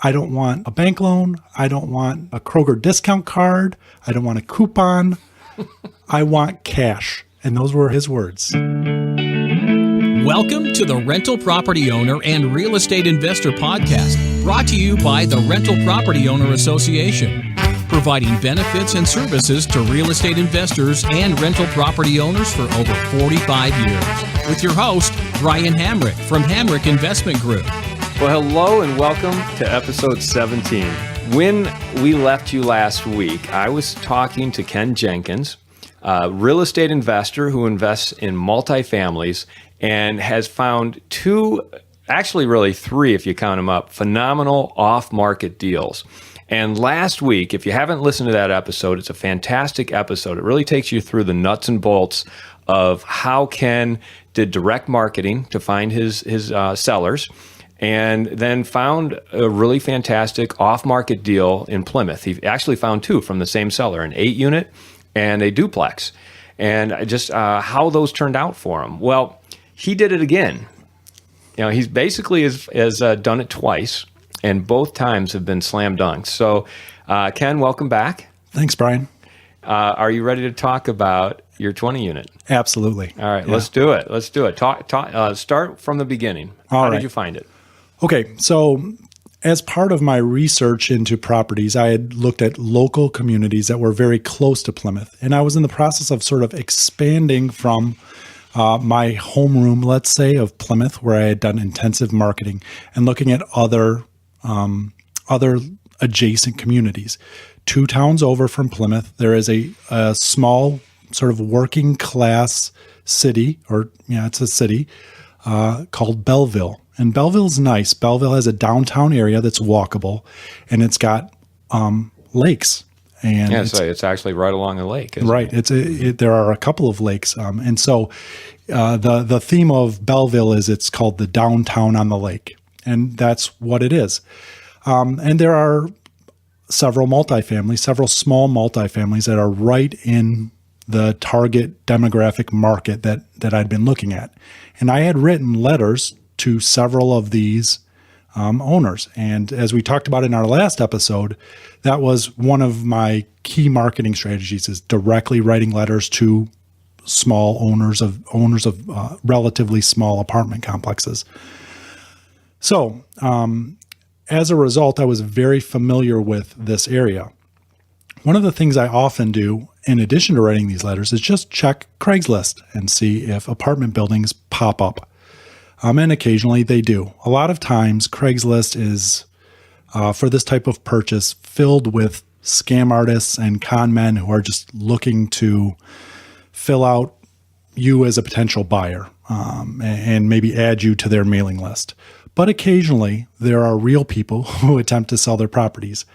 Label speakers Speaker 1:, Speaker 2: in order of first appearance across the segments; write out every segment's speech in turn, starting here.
Speaker 1: I don't want a bank loan. I don't want a Kroger discount card. I don't want a coupon. I want cash. And those were his words.
Speaker 2: Welcome to the Rental Property Owner and Real Estate Investor Podcast, brought to you by the Rental Property Owner Association, providing benefits and services to real estate investors and rental property owners for over 45 years. With your host, Brian Hamrick from Hamrick Investment Group.
Speaker 3: Well, hello and welcome to episode 17. When we left you last week, I was talking to Ken Jenkins, a real estate investor who invests in multifamilies and has found two, actually really three if you count them up, phenomenal off-market deals. And last week, if you haven't listened to that episode, it's a fantastic episode. It really takes you through the nuts and bolts of how Ken did direct marketing to find his sellers, and then found a really fantastic off-market deal in Plymouth. He actually found two from the same seller, an 8-unit and a duplex. And just how those turned out for him. Well, he did it again. You know, he's basically has done it twice, and both times have been slam dunks. So, Ken, welcome back.
Speaker 1: Thanks, Brian.
Speaker 3: Are you ready to talk about your 20-unit?
Speaker 1: Absolutely.
Speaker 3: All right, Let's do it. Start from the beginning. How did you find it?
Speaker 1: Okay, so as part of my research into properties, I had looked at local communities that were very close to Plymouth. And I was in the process of sort of expanding from my homeroom, let's say, of Plymouth, where I had done intensive marketing, and looking at other adjacent communities. 2 towns over from Plymouth, there is a small sort of working class city, it's a city called Belleville. And Belleville's nice. Belleville has a downtown area that's walkable, and it's got lakes. And
Speaker 3: it's actually right along the lake.
Speaker 1: Right. There are a couple of lakes. And so the theme of Belleville is it's called the downtown on the lake. And that's what it is. And there are several small multifamilies that are right in the target demographic market that I'd been looking at. And I had written letters to several of these owners. And as we talked about in our last episode, that was one of my key marketing strategies, is directly writing letters to small owners of relatively small apartment complexes. So as a result, I was very familiar with this area. One of the things I often do, in addition to writing these letters, is just check Craigslist and see if apartment buildings pop up. And occasionally they do. A lot of times Craigslist is, for this type of purchase, filled with scam artists and con men who are just looking to fill out you as a potential buyer and maybe add you to their mailing list. But occasionally there are real people who attempt to sell their properties.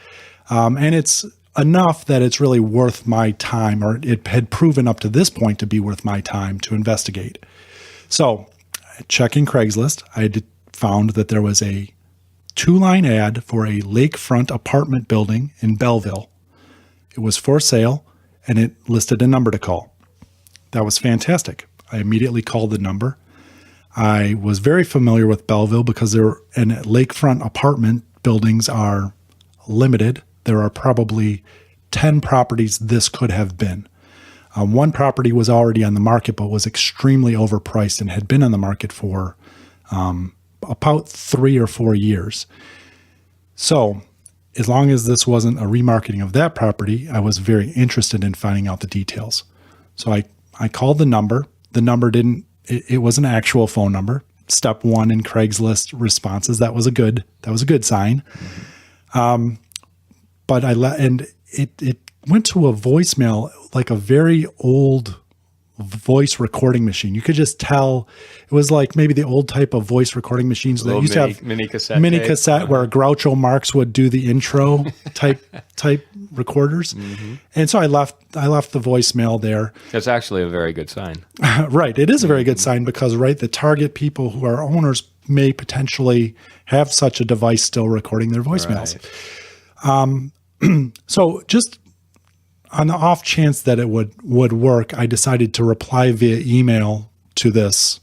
Speaker 1: And it's enough that it's really worth my time, or it had proven up to this point to be worth my time to investigate. So, checking Craigslist, I found that there was a 2-line ad for a lakefront apartment building in Belleville. It was for sale, and it listed a number to call. That was fantastic. I immediately called the number. I was very familiar with Belleville because lakefront apartment buildings are limited. There are probably 10 properties this could have been. One property was already on the market, but was extremely overpriced and had been on the market for about 3 or 4 years. So as long as this wasn't a remarketing of that property, I was very interested in finding out the details. So I called the number. The number it was an actual phone number. Step 1 in Craigslist responses. That was a good sign. But it went to a voicemail, like a very old voice recording machine. You could just tell it was like maybe the old type of voice recording machines that used to have mini cassette where Groucho Marx would do the intro type recorders. Mm-hmm. And so I left the voicemail there.
Speaker 3: That's actually a very good sign.
Speaker 1: Right. It is a very good sign because, the target people who are owners may potentially have such a device still recording their voicemails. Right. So just on the off chance that it would work, I decided to reply via email to this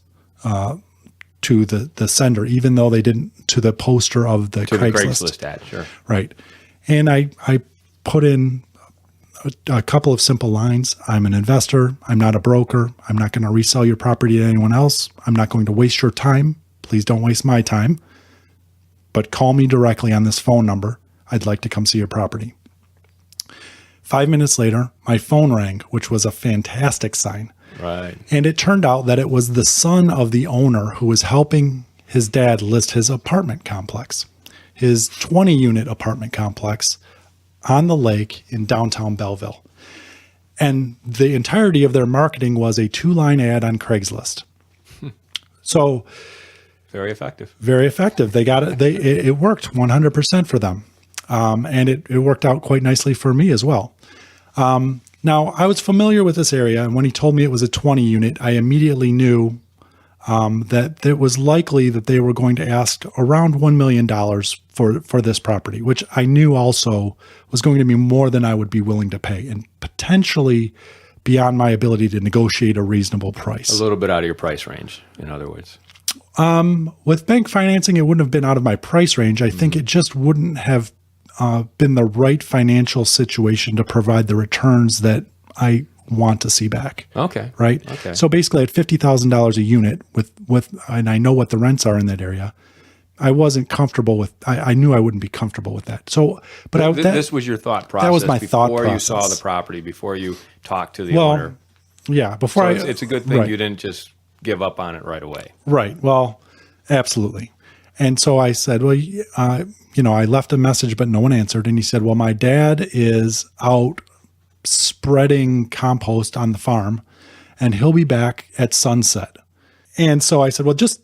Speaker 1: to the sender, even though they didn't to the poster of the
Speaker 3: To
Speaker 1: Craigslist.
Speaker 3: the Craigslist ad, sure.
Speaker 1: Right. And I put in a couple of simple lines. I'm an investor. I'm not a broker. I'm not going to resell your property to anyone else. I'm not going to waste your time. Please don't waste my time. But call me directly on this phone number. I'd like to come see your property. 5 minutes later, my phone rang, which was a fantastic sign.
Speaker 3: Right.
Speaker 1: And it turned out that it was the son of the owner who was helping his dad list his apartment complex, his 20-unit apartment complex on the lake in downtown Belleville. And the entirety of their marketing was a 2-line ad on Craigslist. So
Speaker 3: Very effective.
Speaker 1: very effective. They got it. It worked 100% for them. And it worked out quite nicely for me as well. Now, I was familiar with this area, and when he told me it was a 20-unit, I immediately knew that it was likely that they were going to ask around $1 million for this property, which I knew also was going to be more than I would be willing to pay, and potentially beyond my ability to negotiate a reasonable price.
Speaker 3: A little bit out of your price range, in other words.
Speaker 1: With bank financing, it wouldn't have been out of my price range. I think it just wouldn't have been the right financial situation to provide the returns that I want to see back.
Speaker 3: Okay.
Speaker 1: Right.
Speaker 3: Okay.
Speaker 1: So basically, at $50,000 a unit, and I know what the rents are in that area, I wasn't comfortable with. I knew I wouldn't be comfortable with that. So, but
Speaker 3: this was your thought process.
Speaker 1: That was my thought
Speaker 3: before
Speaker 1: process.
Speaker 3: you saw the property, before you talked to the owner.
Speaker 1: Yeah. Before
Speaker 3: So it's a good thing
Speaker 1: right.
Speaker 3: you didn't just give up on it right away.
Speaker 1: Right. Well, absolutely. And so I said, well, I left a message, but no one answered. And he said, well, my dad is out spreading compost on the farm, and he'll be back at sunset. And so I said, well, just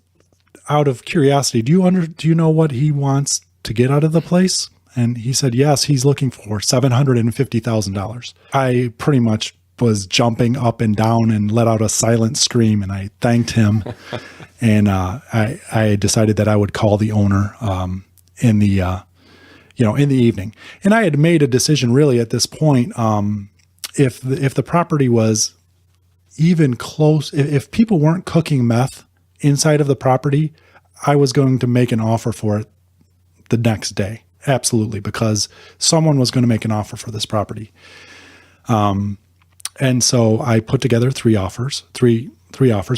Speaker 1: out of curiosity, do you know what he wants to get out of the place? And he said, yes, he's looking for $750,000. I pretty much was jumping up and down and let out a silent scream, and I thanked him. And I decided that I would call the owner in the evening. And I had made a decision really at this point. If the property was even close, if people weren't cooking meth inside of the property, I was going to make an offer for it the next day. Absolutely, because someone was going to make an offer for this property. And so I put together three offers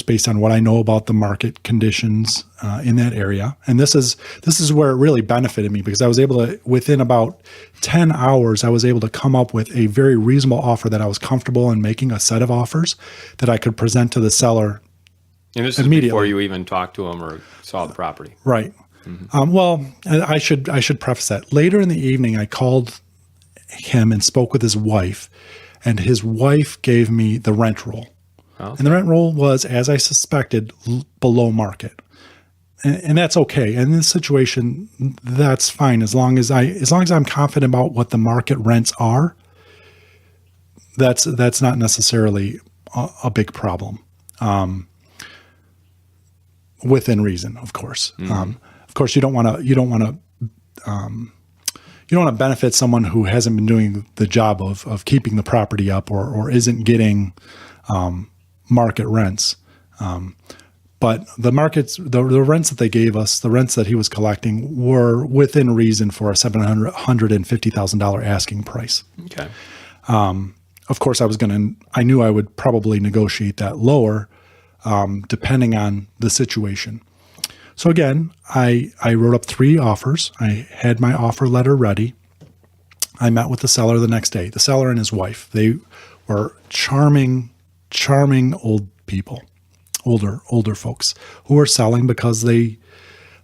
Speaker 1: based on what I know about the market conditions in that area. And this is where it really benefited me, because I was able to, within about 10 hours, I was able to come up with a very reasonable offer that I was comfortable in making, a set of offers that I could present to the seller.
Speaker 3: And this is before you even talked to him or saw the property.
Speaker 1: Right. Mm-hmm. Well, I should preface that. Later in the evening, I called him and spoke with his wife, and his wife gave me the rent roll. Okay. And the rent roll was, as I suspected, below market. And that's okay. In this situation, that's fine as long as I'm confident about what the market rents are. That's not necessarily a big problem. Within reason, of course. Mm-hmm. Of course, you don't want to benefit someone who hasn't been doing the job of keeping the property up or isn't getting market rents. But the rents that they gave us, the rents that he was collecting, were within reason for a $750,000 asking price.
Speaker 3: Okay.
Speaker 1: Of course, I knew I would probably negotiate that lower, depending on the situation. So again, I wrote up 3 offers. I had my offer letter ready. I met with the seller the next day. The seller and his wife, they were charming old people, older folks who were selling because they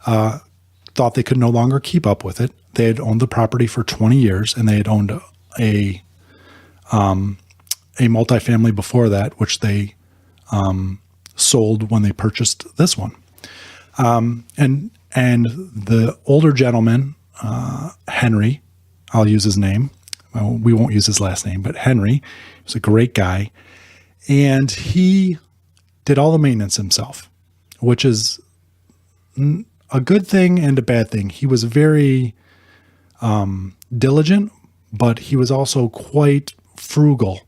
Speaker 1: thought they could no longer keep up with it. They had owned the property for 20 years, and they had owned a multifamily before that, which they sold when they purchased this one. And the older gentleman, Henry, I'll use his name. Well, we won't use his last name, but Henry was a great guy. And he did all the maintenance himself, which is a good thing and a bad thing. He was very diligent, but he was also quite frugal.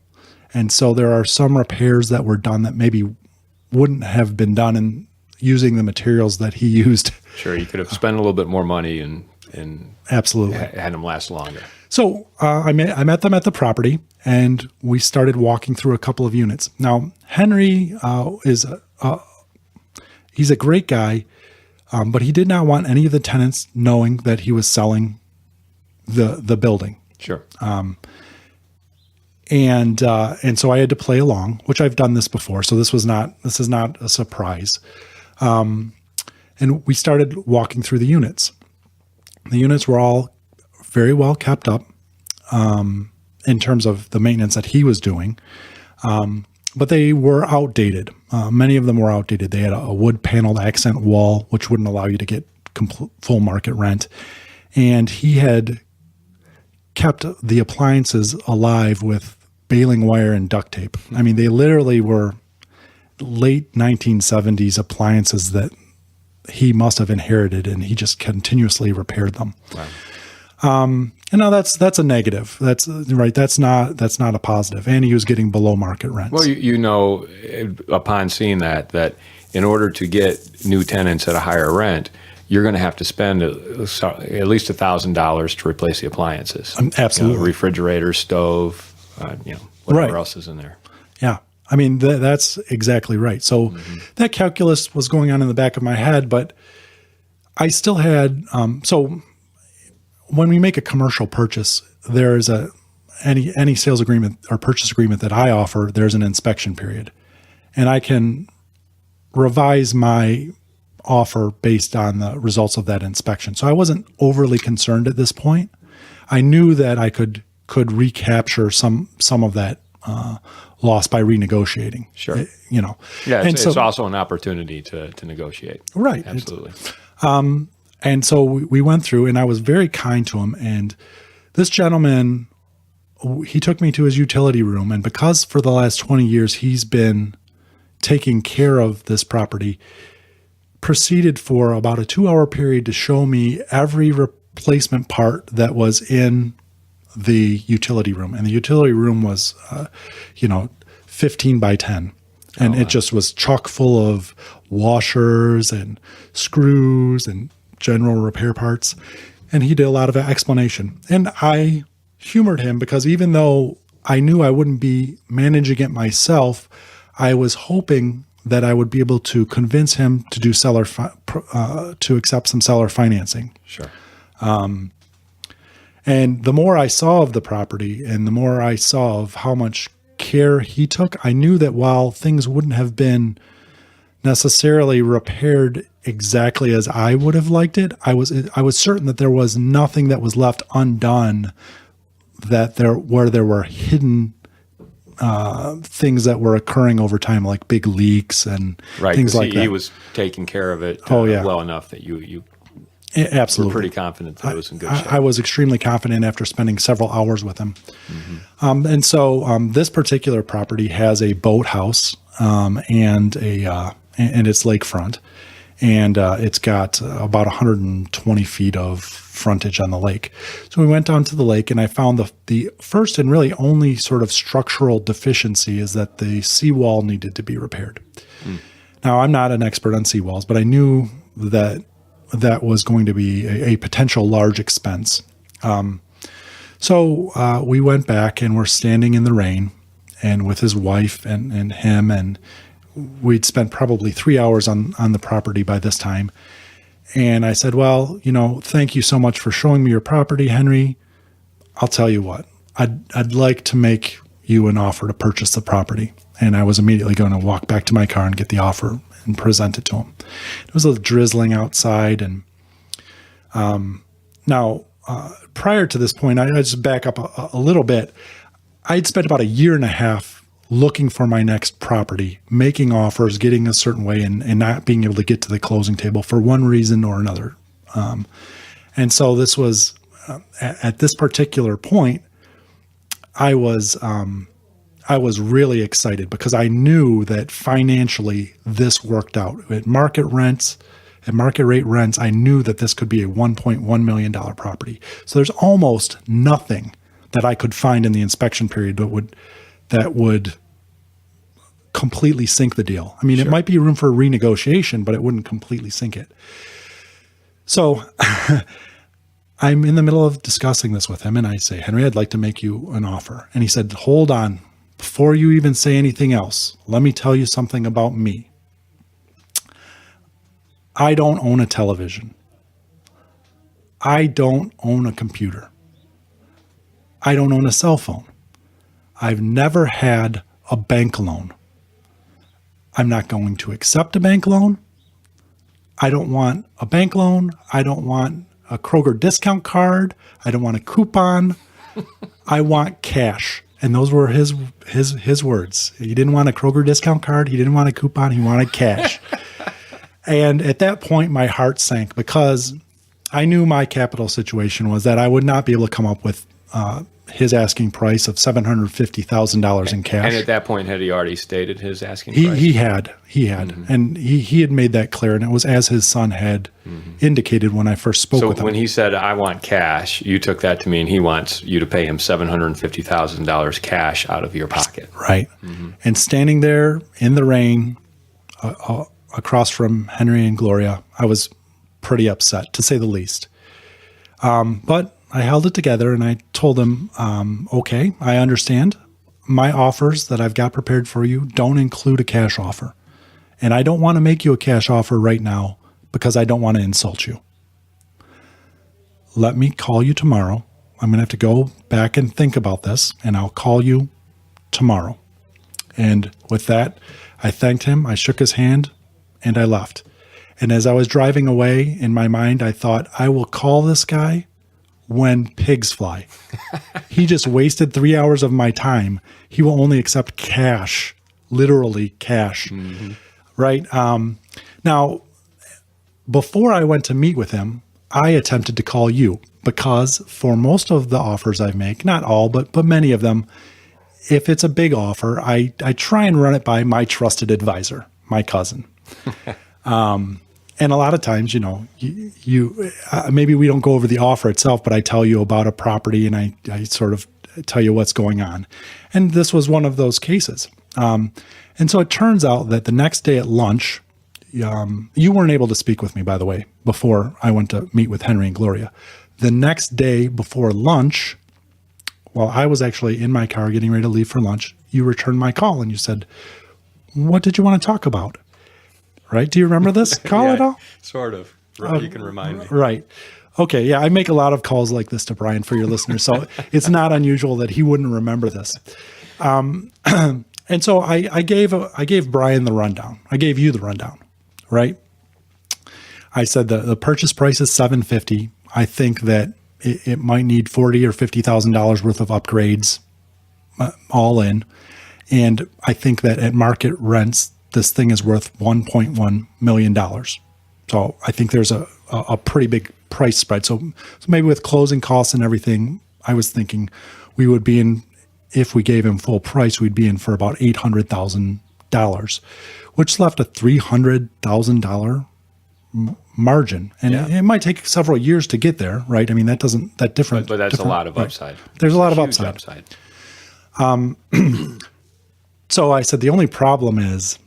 Speaker 1: And so there are some repairs that were done that maybe wouldn't have been done. And, using the materials that he used.
Speaker 3: Sure, you could have spent a little bit more money and
Speaker 1: Absolutely
Speaker 3: had them last longer.
Speaker 1: So I met them at the property, and we started walking through a couple of units. Now, Henry he's a great guy, but he did not want any of the tenants knowing that he was selling the building.
Speaker 3: Sure.
Speaker 1: And so I had to play along, which I've done this before. So this is not a surprise. And we started walking through the units. The units were all very well kept up in terms of the maintenance that he was doing. But they were outdated. Many of them were outdated. They had a wood paneled accent wall, which wouldn't allow you to get full market rent. And he had kept the appliances alive with baling wire and duct tape. I mean, they literally were late 1970s appliances that he must have inherited, and he just continuously repaired them. Wow. And now that's a negative. That's right. That's not a positive. And he was getting below market rents.
Speaker 3: Well, you know, upon seeing that in order to get new tenants at a higher rent, you're going to have to spend at least $1,000 to replace the appliances.
Speaker 1: Absolutely.
Speaker 3: Refrigerator, stove, whatever
Speaker 1: right.
Speaker 3: else is in there.
Speaker 1: Yeah. I mean, that's exactly right. So that calculus was going on in the back of my head, but I still had, so when we make a commercial purchase, there's any sales agreement or purchase agreement that I offer, there's an inspection period, and I can revise my offer based on the results of that inspection. So I wasn't overly concerned at this point. I knew that I could recapture some of that loss by renegotiating.
Speaker 3: Sure.
Speaker 1: Yeah,
Speaker 3: it's also an opportunity to negotiate.
Speaker 1: Right.
Speaker 3: Absolutely.
Speaker 1: And so we went through, and I was very kind to him. And this gentleman, he took me to his utility room, and because for the last 20 years he's been taking care of this property, proceeded for about a 2-hour period to show me every replacement part that was in the utility room. And the utility room was, 15 by 10. And it just was chock full of washers and screws and general repair parts. And he did a lot of explanation. And I humored him because even though I knew I wouldn't be managing it myself, I was hoping that I would be able to convince him to do to accept some seller financing.
Speaker 3: Sure.
Speaker 1: And the more I saw of the property and the more I saw of how much care he took, I knew that while things wouldn't have been necessarily repaired exactly as I would have liked it, I was certain that there was nothing that was left undone, where there were hidden things that were occurring over time, like big leaks and things like that.
Speaker 3: He was taking care of it well enough that you
Speaker 1: absolutely
Speaker 3: were pretty confident that it was in good shape.
Speaker 1: I was extremely confident after spending several hours with him. And so this particular property has a boathouse and it's lakefront. And it's got about 120 feet of frontage on the lake. So we went down to the lake, and I found the first and really only sort of structural deficiency is that the seawall needed to be repaired. Now, I'm not an expert on seawalls, but I knew that was going to be a potential large expense. So we went back, and we're standing in the rain, and with his wife and him, and we'd spent probably 3 hours on the property by this time. And I said, well, thank you so much for showing me your property, Henry. I'll tell you what, I'd like to make you an offer to purchase the property. And I was immediately going to walk back to my car and get the offer and present it to him. It was a little drizzling outside. And now, prior to this point, I just back up a little bit. I'd spent about 1.5 years looking for my next property, making offers, getting a certain way, and not being able to get to the closing table for one reason or another. And so this was, at this particular point, I was really excited because I knew that financially this worked out. At market rate rents, I knew that this could be a $1.1 million property. So there's almost nothing that I could find in the inspection period that would completely sink the deal. I mean, it might be room for renegotiation, but it wouldn't completely sink it. So I'm in the middle of discussing this with him, and I say, Henry, I'd like to make you an offer. And he said, hold on. Before you even say anything else, let me tell you something about me. I don't own a television. I don't own a computer. I don't own a cell phone. I've never had a bank loan. I'm not going to accept a bank loan. I don't want a bank loan. I don't want a Kroger discount card. I don't want a coupon. I want cash. And those were his words. He didn't want a Kroger discount card. He didn't want a coupon. He wanted cash. And at that point, my heart sank because I knew my capital situation was that I would not be able to come up with his asking price of $750,000 in cash.
Speaker 3: And at that point, had he already stated his asking price?
Speaker 1: He had, and he had made that clear, and it was as his son had indicated when I first spoke with him.
Speaker 3: So when he said, I want cash, you took that to mean he wants you to pay him $750,000 cash out of your pocket.
Speaker 1: Right. And standing there in the rain across from Henry and Gloria, I was pretty upset, to say the least. But I held it together and I told him, okay, I understand. My offers that I've got prepared for you don't include a cash offer. And I don't want to make you a cash offer right now because I don't want to insult you. Let me call you tomorrow. I'm going to have to go back and think about this, and I'll call you tomorrow. And with that, I thanked him. I shook his hand and I left. And as I was driving away, in my mind, I thought, I will call this guy when pigs fly. He just wasted 3 hours of my time. He will only accept cash, literally cash, right? Now, before I went to meet with him, I attempted to call you because for most of the offers I make, not all, but many of them, if it's a big offer, I try and run it by my trusted advisor, my cousin. And a lot of times, you maybe we don't go over the offer itself, but I tell you about a property and I sort of tell you what's going on. And this was one of those cases. And so it turns out that the next day at lunch, you weren't able to speak with me, by the way, before I went to meet with Henry and Gloria. The next day before lunch, while I was actually in my car getting ready to leave for lunch, you returned my call and you said, what did you want to talk about? Right? Do you remember this call at all?
Speaker 3: Sort of. Right. You can remind me.
Speaker 1: Right. Okay. Yeah. I make a lot of calls like this to Brian for your listeners. So it's not unusual that he wouldn't remember this. And so I gave Brian the rundown. I gave you the rundown, right? I said the purchase price is $750,000. I think that it might need $40,000 or $50,000 worth of upgrades, all in. And I think that at market rents, this thing is worth $1.1 million. So I think there's a pretty big price spread. So maybe with closing costs and everything, I was thinking we would be in, if we gave him full price, we'd be in for about $800,000, which left a $300,000 margin. And it might take several years to get there, right? I mean, that different.
Speaker 3: But that's a lot of upside.
Speaker 1: Right. There's a lot of upside. So I said, the only problem is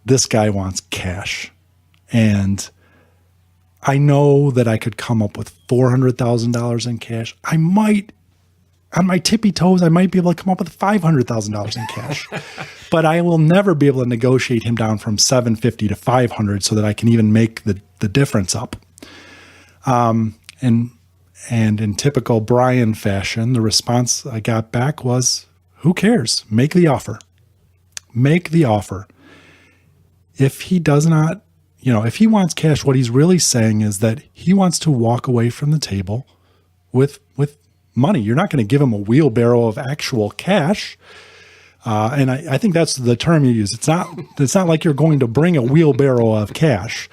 Speaker 1: this guy wants cash. And I know that I could come up with $400,000 in cash. I might, on my tippy toes, I might be able to come up with $500,000 in cash. But I will never be able to negotiate him down from $750,000 to $500,000 so that I can even make the difference up. And in typical Brian fashion, the response I got back was, who cares? Make the offer. Make the offer. If he does not, if he wants cash, what he's really saying is that he wants to walk away from the table with money. You're not going to give him a wheelbarrow of actual cash. And I think that's the term you use. It's not like you're going to bring a wheelbarrow of cash.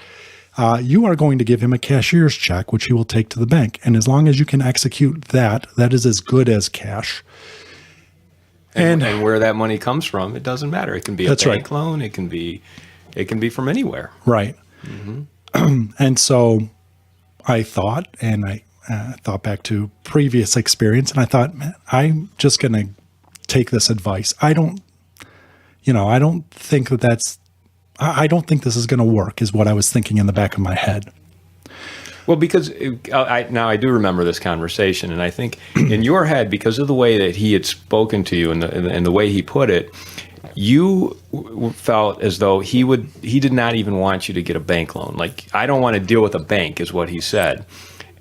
Speaker 1: You are going to give him a cashier's check, which he will take to the bank. And as long as you can execute that is as good as cash.
Speaker 3: And where that money comes from, it doesn't matter. It can be a bank loan. It can be from anywhere.
Speaker 1: Right. Mm-hmm. And so I thought, and I thought back to previous experience, and I thought, man, I'm just going to take this advice. I don't, I don't think I don't think this is going to work, is what I was thinking in the back of my head.
Speaker 3: Well, because now I do remember this conversation, and I think in your head, because of the way that he had spoken to you and the way he put it, you felt as though he did not even want you to get a bank loan. Like, I don't want to deal with a bank, is what he said,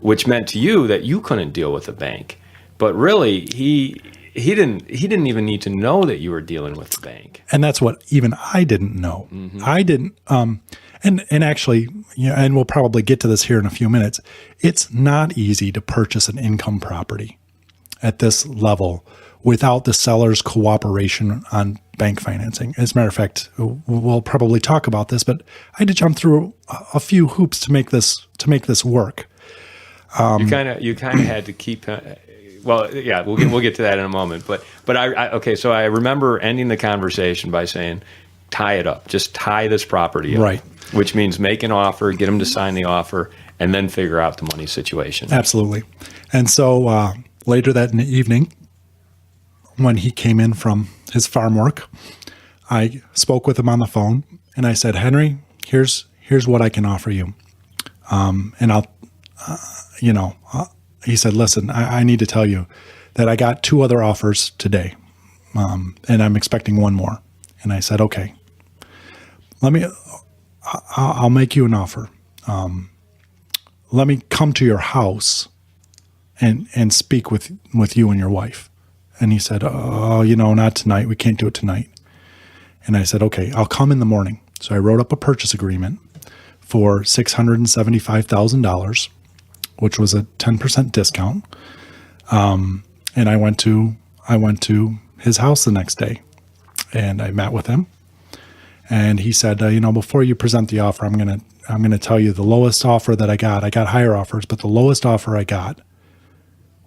Speaker 3: which meant to you that you couldn't deal with a bank. But really, he didn't even need to know that you were dealing with the bank.
Speaker 1: And that's what even I didn't know. Mm-hmm. I didn't. And actually, and we'll probably get to this here in a few minutes. It's not easy to purchase an income property at this level without the seller's cooperation on bank financing. As a matter of fact, we'll probably talk about this, but I had to jump through a few hoops to make this work.
Speaker 3: You kind of had to keep. Well, yeah, we'll get to that in a moment. But okay. So I remember ending the conversation by saying, "Tie it up. Just tie this property up."
Speaker 1: Right.
Speaker 3: Which means make an offer, get them to sign the offer, and then figure out the money situation.
Speaker 1: Absolutely. And so later that evening, when he came in from his farm work, I spoke with him on the phone, and I said, "Henry, here's what I can offer you." And I'll, he said, "Listen, I need to tell you that I got 2 other offers today, and I'm expecting 1 more." And I said, "Okay, I'll make you an offer. Let me come to your house and speak with you and your wife." And he said, "Oh, not tonight. We can't do it tonight." And I said, "Okay, I'll come in the morning." So I wrote up a purchase agreement for $675,000, which was a 10% discount. And I went to his house the next day, and I met with him. And he said, "Before you present the offer, I'm gonna tell you the lowest offer that I got. I got higher offers, but the lowest offer I got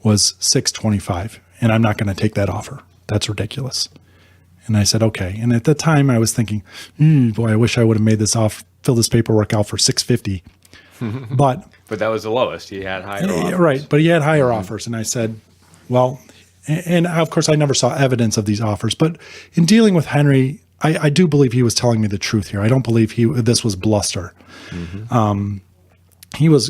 Speaker 1: was $625, and I'm not going to take that offer. That's ridiculous." And I said, "Okay." And at the time, I was thinking, "Boy, I wish I would have made fill this paperwork out for $650." But
Speaker 3: that was the lowest. He had higher offers.
Speaker 1: Right, but he had higher offers, and I said, "Well," and of course, I never saw evidence of these offers. But in dealing with Henry, I do believe he was telling me the truth here. I don't believe this was bluster. Mm-hmm. It was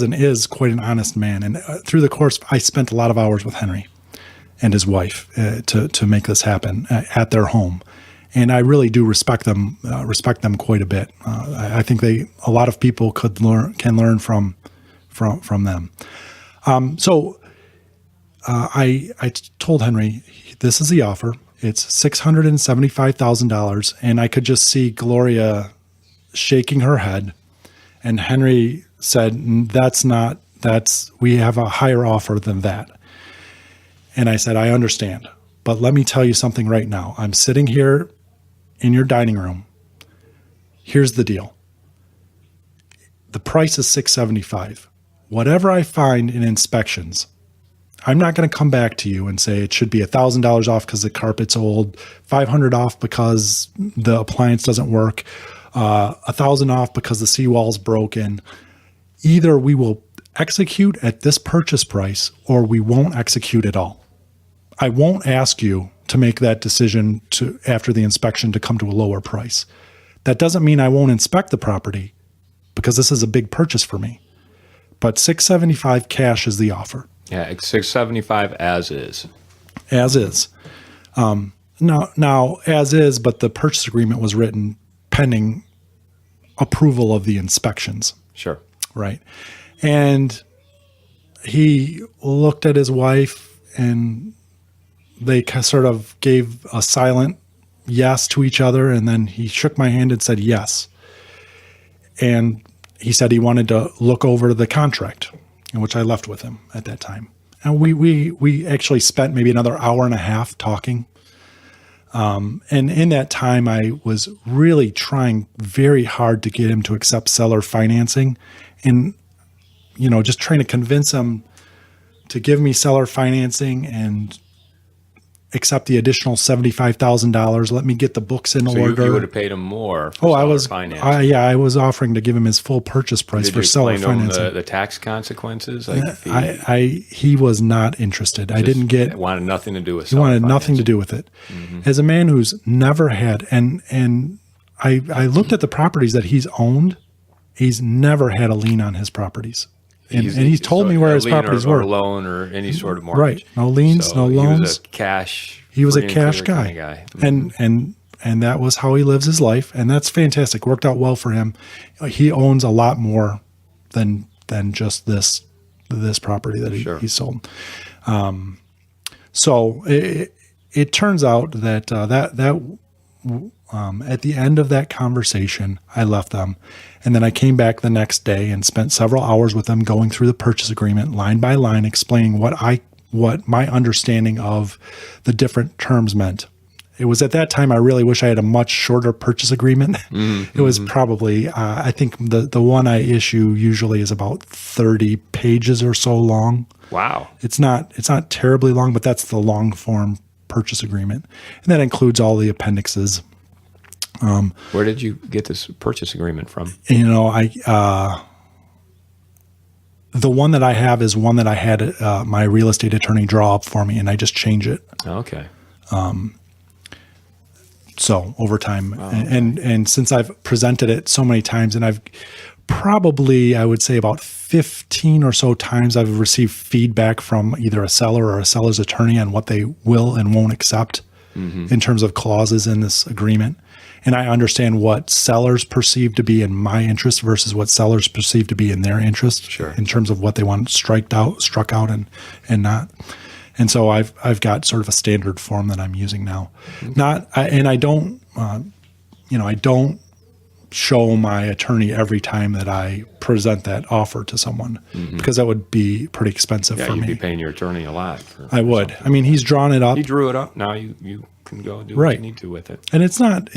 Speaker 1: and is quite an honest man. And through the course, I spent a lot of hours with Henry and his wife to make this happen at their home. And I really do respect them quite a bit. I think a lot of people can learn from them. So I told Henry, this is the offer. It's $675,000, and I could just see Gloria shaking her head. And Henry said, we have a higher offer than that. And I said, "I understand, but let me tell you something right now. I'm sitting here in your dining room. Here's the deal. The price is $675. Whatever I find in inspections, I'm not going to come back to you and say it should be $1,000 off because the carpet's old, $500 off because the appliance doesn't work, $1,000 off because the seawall's broken. Either we will execute at this purchase price or we won't execute at all. I won't ask you to make that decision after the inspection to come to a lower price. That doesn't mean I won't inspect the property because this is a big purchase for me. But $675 cash is the offer."
Speaker 3: Yeah, it's $675 as is.
Speaker 1: As is. Now, as is, but the purchase agreement was written pending approval of the inspections.
Speaker 3: Sure.
Speaker 1: Right. And he looked at his wife, and they sort of gave a silent yes to each other, and then he shook my hand and said yes. And he said he wanted to look over the contract, in which I left with him at that time. And we actually spent maybe another hour and a half talking. And in that time, I was really trying very hard to get him to accept seller financing, and just trying to convince him to give me seller financing and accept the additional $75,000. Let me get the books in order.
Speaker 3: You would have paid him more for seller finance.
Speaker 1: I was offering to give him his full purchase price for seller financing.
Speaker 3: Did you explain to him the tax consequences?
Speaker 1: He was not interested.
Speaker 3: Wanted nothing to do with.
Speaker 1: He wanted nothing to do with it. As a man who's never had, and I looked at the properties that he's owned. He's never had a lien on his properties. And he's told me where his properties were.
Speaker 3: Or loan or any sort of mortgage.
Speaker 1: Right. No liens, no loans.
Speaker 3: He was a cash
Speaker 1: guy.
Speaker 3: Kind of guy.
Speaker 1: And that was how he lives his life. And that's fantastic. Worked out well for him. He owns a lot more than just this property that he sold. So it turns out that at the end of that conversation, I left them. And then I came back the next day and spent several hours with them going through the purchase agreement line by line, explaining what my understanding of the different terms meant. It was at that time I really wish I had a much shorter purchase agreement. It was probably, I think the one I issue usually is about 30 pages or so long.
Speaker 3: Wow.
Speaker 1: It's not terribly long, but that's the long form purchase agreement. And that includes all the appendixes.
Speaker 3: Where did you get this purchase agreement from?
Speaker 1: The one that I have is one that I had my real estate attorney draw up for me, and I just change it.
Speaker 3: Okay.
Speaker 1: So over time, and since I've presented it so many times, and I've probably, I would say about 15 or so times I've received feedback from either a seller or a seller's attorney on what they will and won't accept in terms of clauses in this agreement. And I understand what sellers perceive to be in my interest versus what sellers perceive to be in their interest in terms of what they want struck out and not. And so I've got sort of a standard form that I'm using now. I don't show my attorney every time that I present that offer to someone because that would be pretty expensive for me.
Speaker 3: You'd be paying your attorney a lot.
Speaker 1: I would. I mean, he's drawn it up.
Speaker 3: He drew it up. Now you can go do what you need to with it.
Speaker 1: And it's not,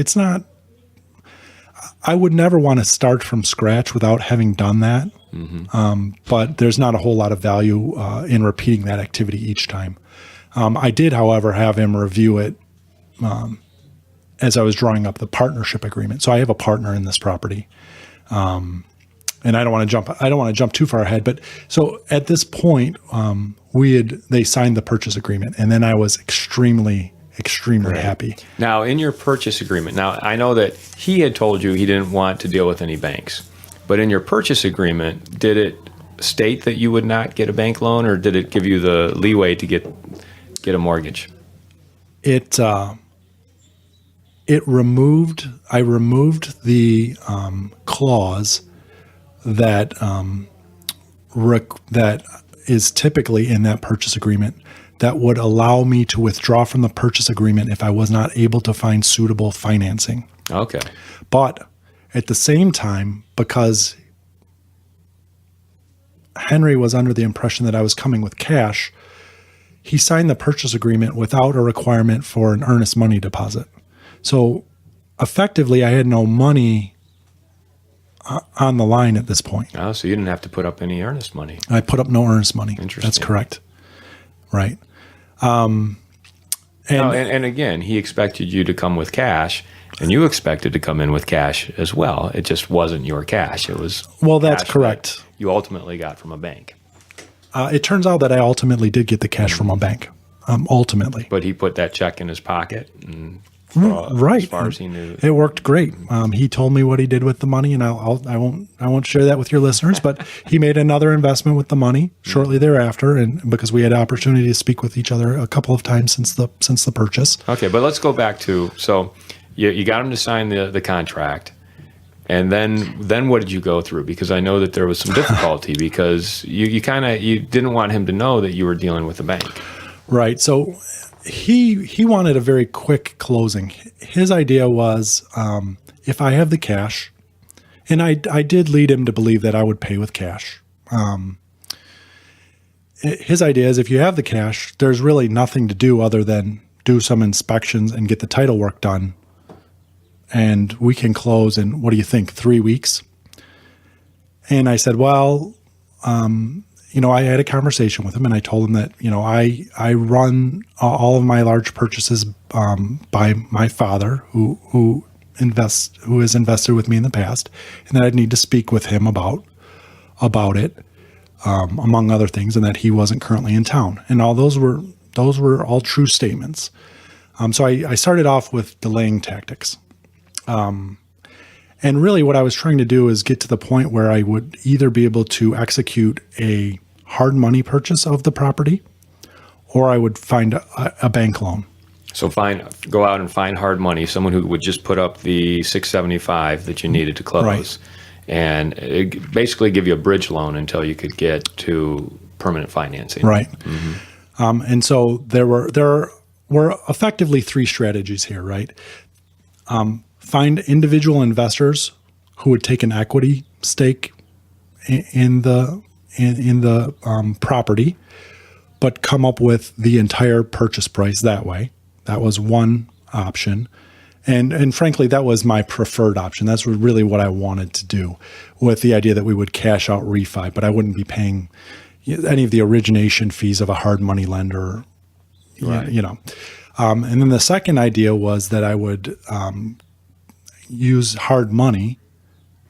Speaker 1: I would never want to start from scratch without having done that. But there's not a whole lot of value in repeating that activity each time. I did, however, have him review it as I was drawing up the partnership agreement. So I have a partner in this property. And I don't want to jump too far ahead, but so at this point, they signed the purchase agreement, and then I was extremely happy.
Speaker 3: Now, in your purchase agreement, now I know that he had told you he didn't want to deal with any banks, but in your purchase agreement, did it state that you would not get a bank loan, or did it give you the leeway to get a mortgage?
Speaker 1: I removed the clause that that is typically in that purchase agreement that would allow me to withdraw from the purchase agreement if I was not able to find suitable financing.
Speaker 3: Okay.
Speaker 1: But at the same time, because Henry was under the impression that I was coming with cash, he signed the purchase agreement without a requirement for an earnest money deposit. So effectively, I had no money on the line at this point.
Speaker 3: Oh, so you didn't have to put up any earnest money.
Speaker 1: I put up no earnest money.
Speaker 3: Interesting.
Speaker 1: That's correct. Right.
Speaker 3: And again, he expected you to come with cash, and you expected to come in with cash as well. It just wasn't your cash. It was
Speaker 1: that's correct.
Speaker 3: That you ultimately got from a bank.
Speaker 1: It turns out that I ultimately did get the cash from a bank. Ultimately,
Speaker 3: but he put that check in his pocket, and
Speaker 1: right.
Speaker 3: As far as he knew,
Speaker 1: it worked great. He told me what he did with the money, and I won't share that with your listeners. But he made another investment with the money shortly thereafter, and because we had opportunity to speak with each other a couple of times since the purchase.
Speaker 3: Okay, but let's go back to you got him to sign the contract, and then what did you go through? Because I know that there was some difficulty because you didn't want him to know that you were dealing with a bank. Right.
Speaker 1: So he wanted a very quick closing. His idea was if I have the cash, and I did lead him to believe that I would pay with cash. His idea is if you have the cash, there's really nothing to do other than do some inspections and get the title work done. And we can close in, what do you think, 3 weeks? And I said, well, I had a conversation with him, and I told him that, I run all of my large purchases by my father, who has invested with me in the past, and that I'd need to speak with him about it, among other things, and that he wasn't currently in town. And all those were all true statements. So I started off with delaying tactics. And really what I was trying to do is get to the point where I would either be able to execute a hard money purchase of the property, or I would find a bank loan.
Speaker 3: So go out and find hard money, someone who would just put up the $675 that you needed to close,
Speaker 1: right,
Speaker 3: and basically give you a bridge loan until you could get to permanent financing.
Speaker 1: Right. Mm-hmm. And so there were effectively three strategies here, right? Find individual investors who would take an equity stake in the property, but come up with the entire purchase price that way. That was one option. And frankly, that was my preferred option. That's really what I wanted to do, with the idea that we would cash out refi, but I wouldn't be paying any of the origination fees of a hard money lender,
Speaker 3: right.
Speaker 1: And then the second idea was that I would use hard money,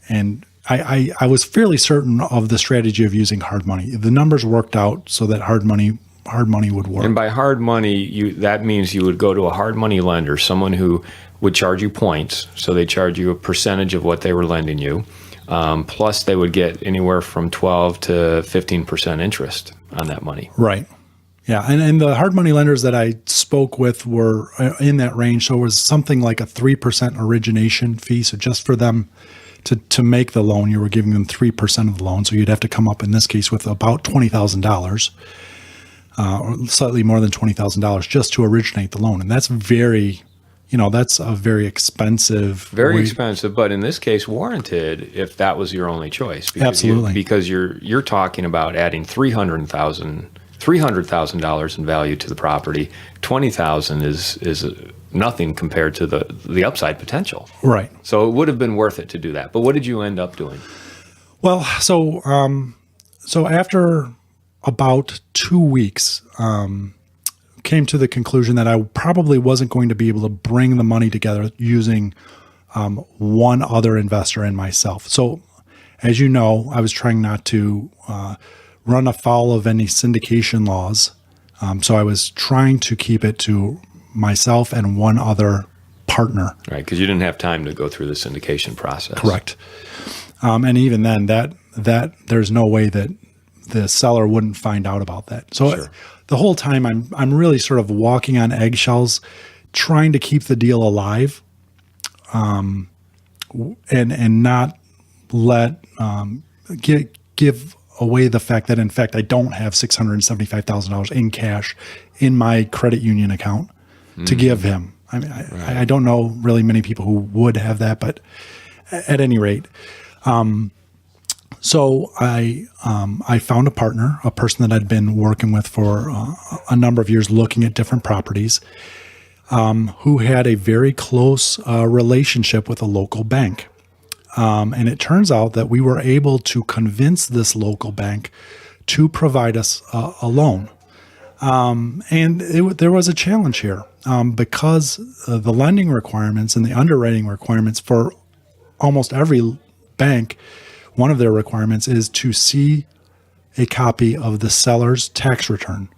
Speaker 1: and I was fairly certain of the strategy of using hard money. The numbers worked out so that hard money would work.
Speaker 3: And by hard money, that means you would go to a hard money lender, someone who would charge you points. So they charge you a percentage of what they were lending you. Plus they would get anywhere from 12 to 15% interest on that money.
Speaker 1: Right. Yeah. And the hard money lenders that I spoke with were in that range. So it was something like a 3% origination fee. So just for them to make the loan, you were giving them 3% of the loan. So you'd have to come up in this case with about $20,000, or slightly more than $20,000 just to originate the loan. And that's that's a very expensive.
Speaker 3: Very expensive, but in this case warranted if that was your only choice.
Speaker 1: Absolutely.
Speaker 3: Because you're talking about adding $300,000 in value to the property. $20,000 is nothing compared to the upside potential.
Speaker 1: Right.
Speaker 3: So it would have been worth it to do that. But what did you end up doing?
Speaker 1: Well, so after about 2 weeks, came to the conclusion that I probably wasn't going to be able to bring the money together using one other investor and myself. So, as you know, I was trying not to run afoul of any syndication laws. So I was trying to keep it to myself and one other partner.
Speaker 3: Right, because you didn't have time to go through the syndication process.
Speaker 1: Correct. And even then, that there's no way that the seller wouldn't find out about that. So
Speaker 3: Sure.
Speaker 1: The whole time I'm really sort of walking on eggshells, trying to keep the deal alive, and not let give away the fact that in fact I don't have $675,000 in cash in my credit union account to give him. I mean, I don't know really many people who would have that, but at any rate. So I found a partner, a person that I'd been working with for a number of years, looking at different properties, who had a very close relationship with a local bank. And it turns out that we were able to convince this local bank to provide us a loan. And there was a challenge here because the lending requirements and the underwriting requirements for almost every bank, one of their requirements is to see a copy of the seller's tax return.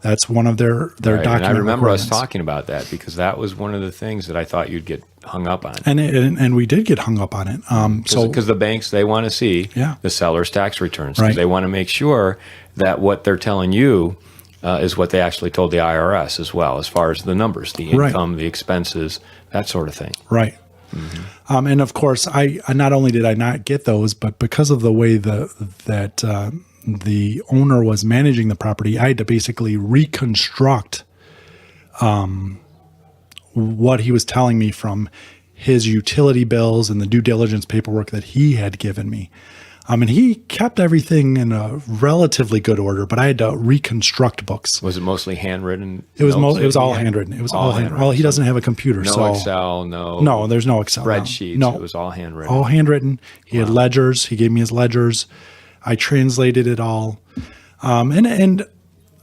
Speaker 1: That's one of their document
Speaker 3: and I remember us
Speaker 1: requirements.
Speaker 3: talking about that because that was one of the things that I thought you'd get hung up on.
Speaker 1: And we did get hung up on it.
Speaker 3: Because the banks, they want to see the seller's tax returns. Because they want to make sure that what they're telling you is what they actually told the IRS as well, as far as the numbers, the income, the expenses, that sort of thing.
Speaker 1: Right. Mm-hmm. And of course, I not only did I not get those, but because of the way that the owner was managing the property, I had to basically reconstruct what he was telling me from his utility bills and the due diligence paperwork that he had given me. And he kept everything in a relatively good order, but I had to reconstruct books.
Speaker 3: Was it mostly handwritten?
Speaker 1: It was all handwritten. It was all handwritten. Well, he doesn't have a computer,
Speaker 3: no Excel,
Speaker 1: no, there's no Excel,
Speaker 3: spreadsheets.
Speaker 1: No.
Speaker 3: It was all handwritten.
Speaker 1: All handwritten. He had ledgers. He gave me his ledgers. I translated it all. And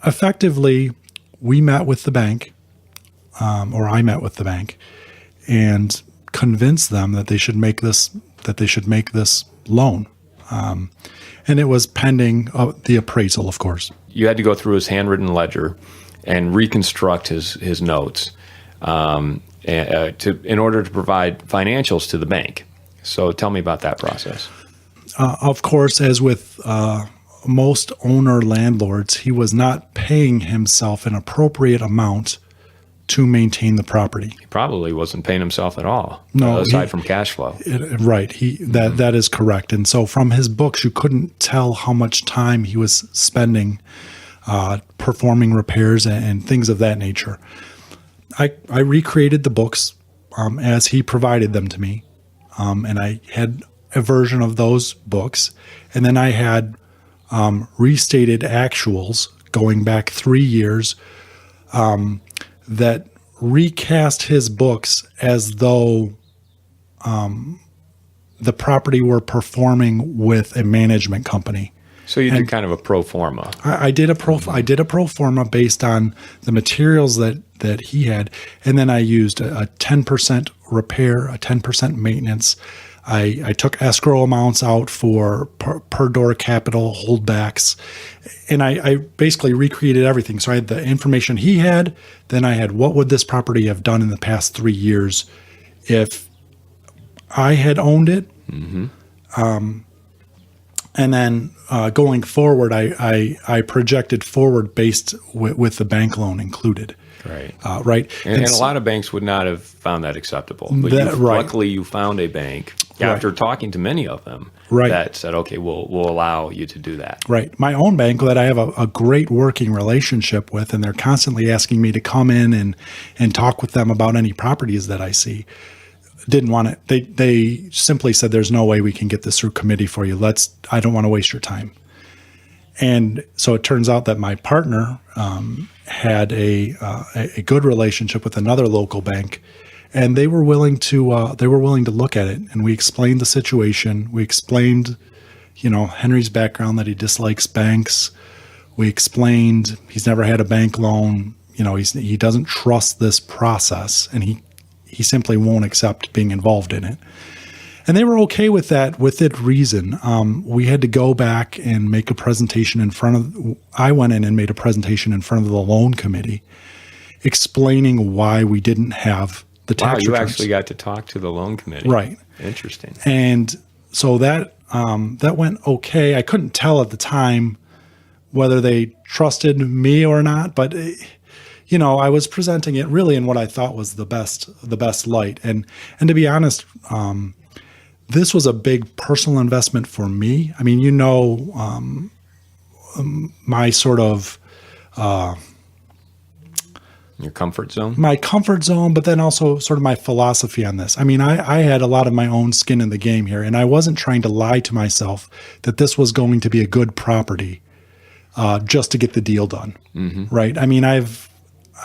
Speaker 1: effectively, we met with the bank, or I met with the bank, and convinced them that they should make this loan. And it was pending the appraisal, of course.
Speaker 3: You had to go through his handwritten ledger and reconstruct his notes in order to provide financials to the bank. So tell me about that process.
Speaker 1: Of course, as with most owner landlords, he was not paying himself an appropriate amount to maintain the property.
Speaker 3: He probably wasn't paying himself at all, aside from cash flow.
Speaker 1: Right. That is correct. And so from his books, you couldn't tell how much time he was spending performing repairs and things of that nature. I recreated the books as he provided them to me, and I had a version of those books, and then I had restated actuals going back 3 years that recast his books as though the property were performing with a management company.
Speaker 3: So you did kind of a pro forma.
Speaker 1: I did a pro forma based on the materials that he had, and then I used a 10% repair, a 10% maintenance. I took escrow amounts out for per door capital holdbacks, and I basically recreated everything. So I had the information he had, then I had what would this property have done in the past 3 years if I had owned it. Mm-hmm. And then going forward, I projected forward based with the bank loan included.
Speaker 3: Right.
Speaker 1: Right.
Speaker 3: And a lot of banks would not have found that acceptable. But luckily, you found a bank after talking to many of them that said, okay, we'll allow you to do that. Right.
Speaker 1: My own bank that I have a great working relationship with, and they're constantly asking me to come in and talk with them about any properties that I see. Didn't want it. They simply said, there's no way we can get this through committee for you. I don't want to waste your time. And so it turns out that my partner had a good relationship with another local bank, and they were willing to look at it. And we explained the situation. We explained, Henry's background, that he dislikes banks. We explained he's never had a bank loan. He doesn't trust this process, and he simply won't accept being involved in it. And they were okay with that, with reason. We had to go back and make a presentation I went in and made a presentation in front of the loan committee explaining why we didn't have the tax returns.
Speaker 3: Wow, you actually got to talk to the loan committee.
Speaker 1: Right.
Speaker 3: Interesting.
Speaker 1: And so that went okay. I couldn't tell at the time whether they trusted me or not, but I was presenting it really in what I thought was the best light. And to be honest, this was a big personal investment for me. I mean, my sort of
Speaker 3: your comfort zone.
Speaker 1: My comfort zone, but then also sort of my philosophy on this. I mean, I had a lot of my own skin in the game here, and I wasn't trying to lie to myself that this was going to be a good property just to get the deal done. Mm-hmm. Right? I mean,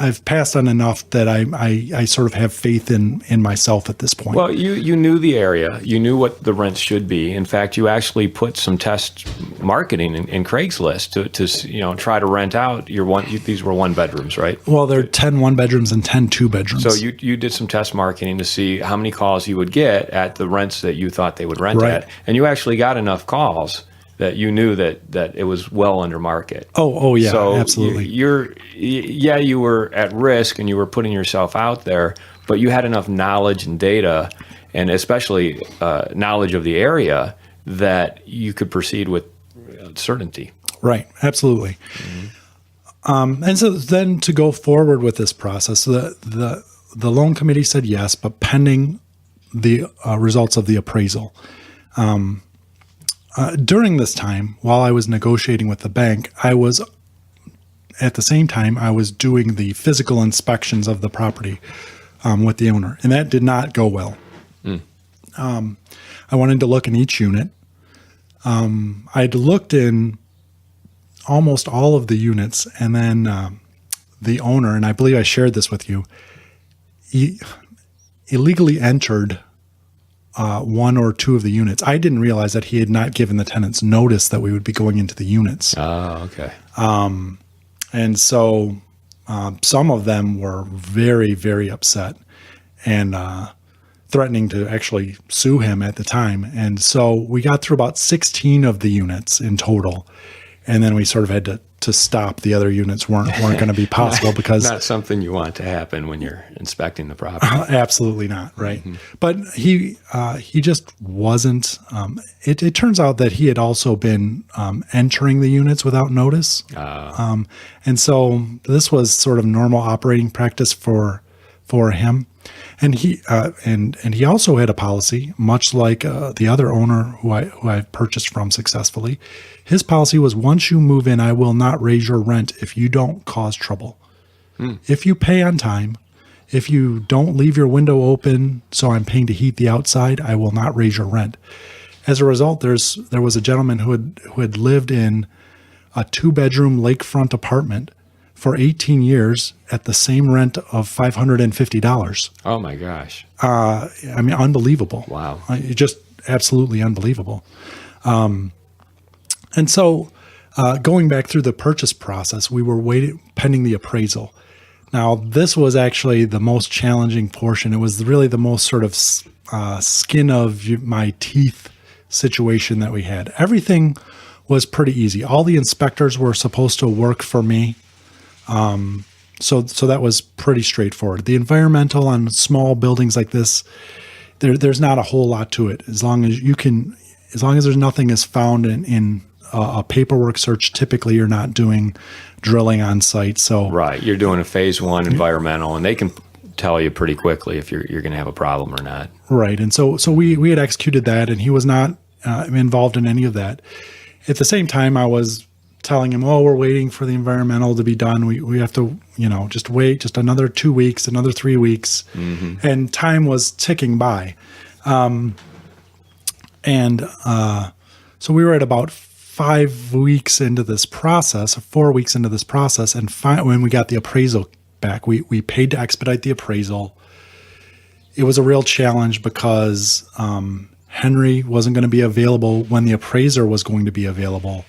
Speaker 1: I've passed on enough that I sort of have faith in myself at this point.
Speaker 3: Well, you knew the area. You knew what the rents should be. In fact, you actually put some test marketing in Craigslist to try to rent out these were 1 bedrooms, right?
Speaker 1: Well, there are 10 1-bedrooms and 10 2-bedrooms.
Speaker 3: So you did some test marketing to see how many calls you would get at the rents that you thought they would rent at. And you actually got enough calls that you knew that it was well under market.
Speaker 1: Oh yeah,
Speaker 3: so
Speaker 1: absolutely.
Speaker 3: You were at risk and you were putting yourself out there, but you had enough knowledge and data, and especially knowledge of the area, that you could proceed with certainty.
Speaker 1: Right, absolutely. Mm-hmm. And so then to go forward with this process, the loan committee said yes, but pending the results of the appraisal. During this time, while I was negotiating with the bank, at the same time, I was doing the physical inspections of the property with the owner, and that did not go well. I wanted to look in each unit. I'd looked in almost all of the units, and then the owner, and I believe I shared this with you, he illegally entered one or two of the units. I didn't realize that he had not given the tenants notice that we would be going into the units.
Speaker 3: Oh, okay.
Speaker 1: And so some of them were very, very upset and threatening to actually sue him at the time. And so we got through about 16 of the units in total. And then we sort of had to stop. The other units weren't going to be possible because
Speaker 3: not something you want to happen when you're inspecting the property.
Speaker 1: Absolutely not, right? But he just wasn't. It turns out that he had also been entering the units without notice, and so this was sort of normal operating practice for him. And he also had a policy, much like the other owner who I purchased from successfully. His policy was, once you move in, I will not raise your rent if you don't cause trouble. If you pay on time, if you don't leave your window open so I'm paying to heat the outside, I will not raise your rent. As a result, there was a gentleman who had lived in a 2-bedroom lakefront apartment for 18 years at the same rent of $550.
Speaker 3: Oh my gosh.
Speaker 1: I mean, unbelievable.
Speaker 3: Wow.
Speaker 1: Just absolutely unbelievable. And so going back through the purchase process, we were waiting pending the appraisal. Now, this was actually the most challenging portion. It was really the most sort of skin of my teeth situation that we had. Everything was pretty easy. All the inspectors were supposed to work for me. So that was pretty straightforward. The environmental on small buildings like this, there's not a whole lot to it. As long as there's nothing is found in a paperwork search, typically you're not doing drilling on site. So
Speaker 3: right, you're doing a phase 1 environmental, and they can tell you pretty quickly if you're going to have a problem or not.
Speaker 1: Right, and so we had executed that, and he was not involved in any of that. At the same time, I was telling him, we're waiting for the environmental to be done. We have to, just wait just another 2 weeks, another 3 weeks. And time was ticking by. So we were at about 5 weeks into this process, 4 weeks into this process. And when we got the appraisal back, we paid to expedite the appraisal. It was a real challenge because Henry wasn't going to be available when the appraiser was going to be available.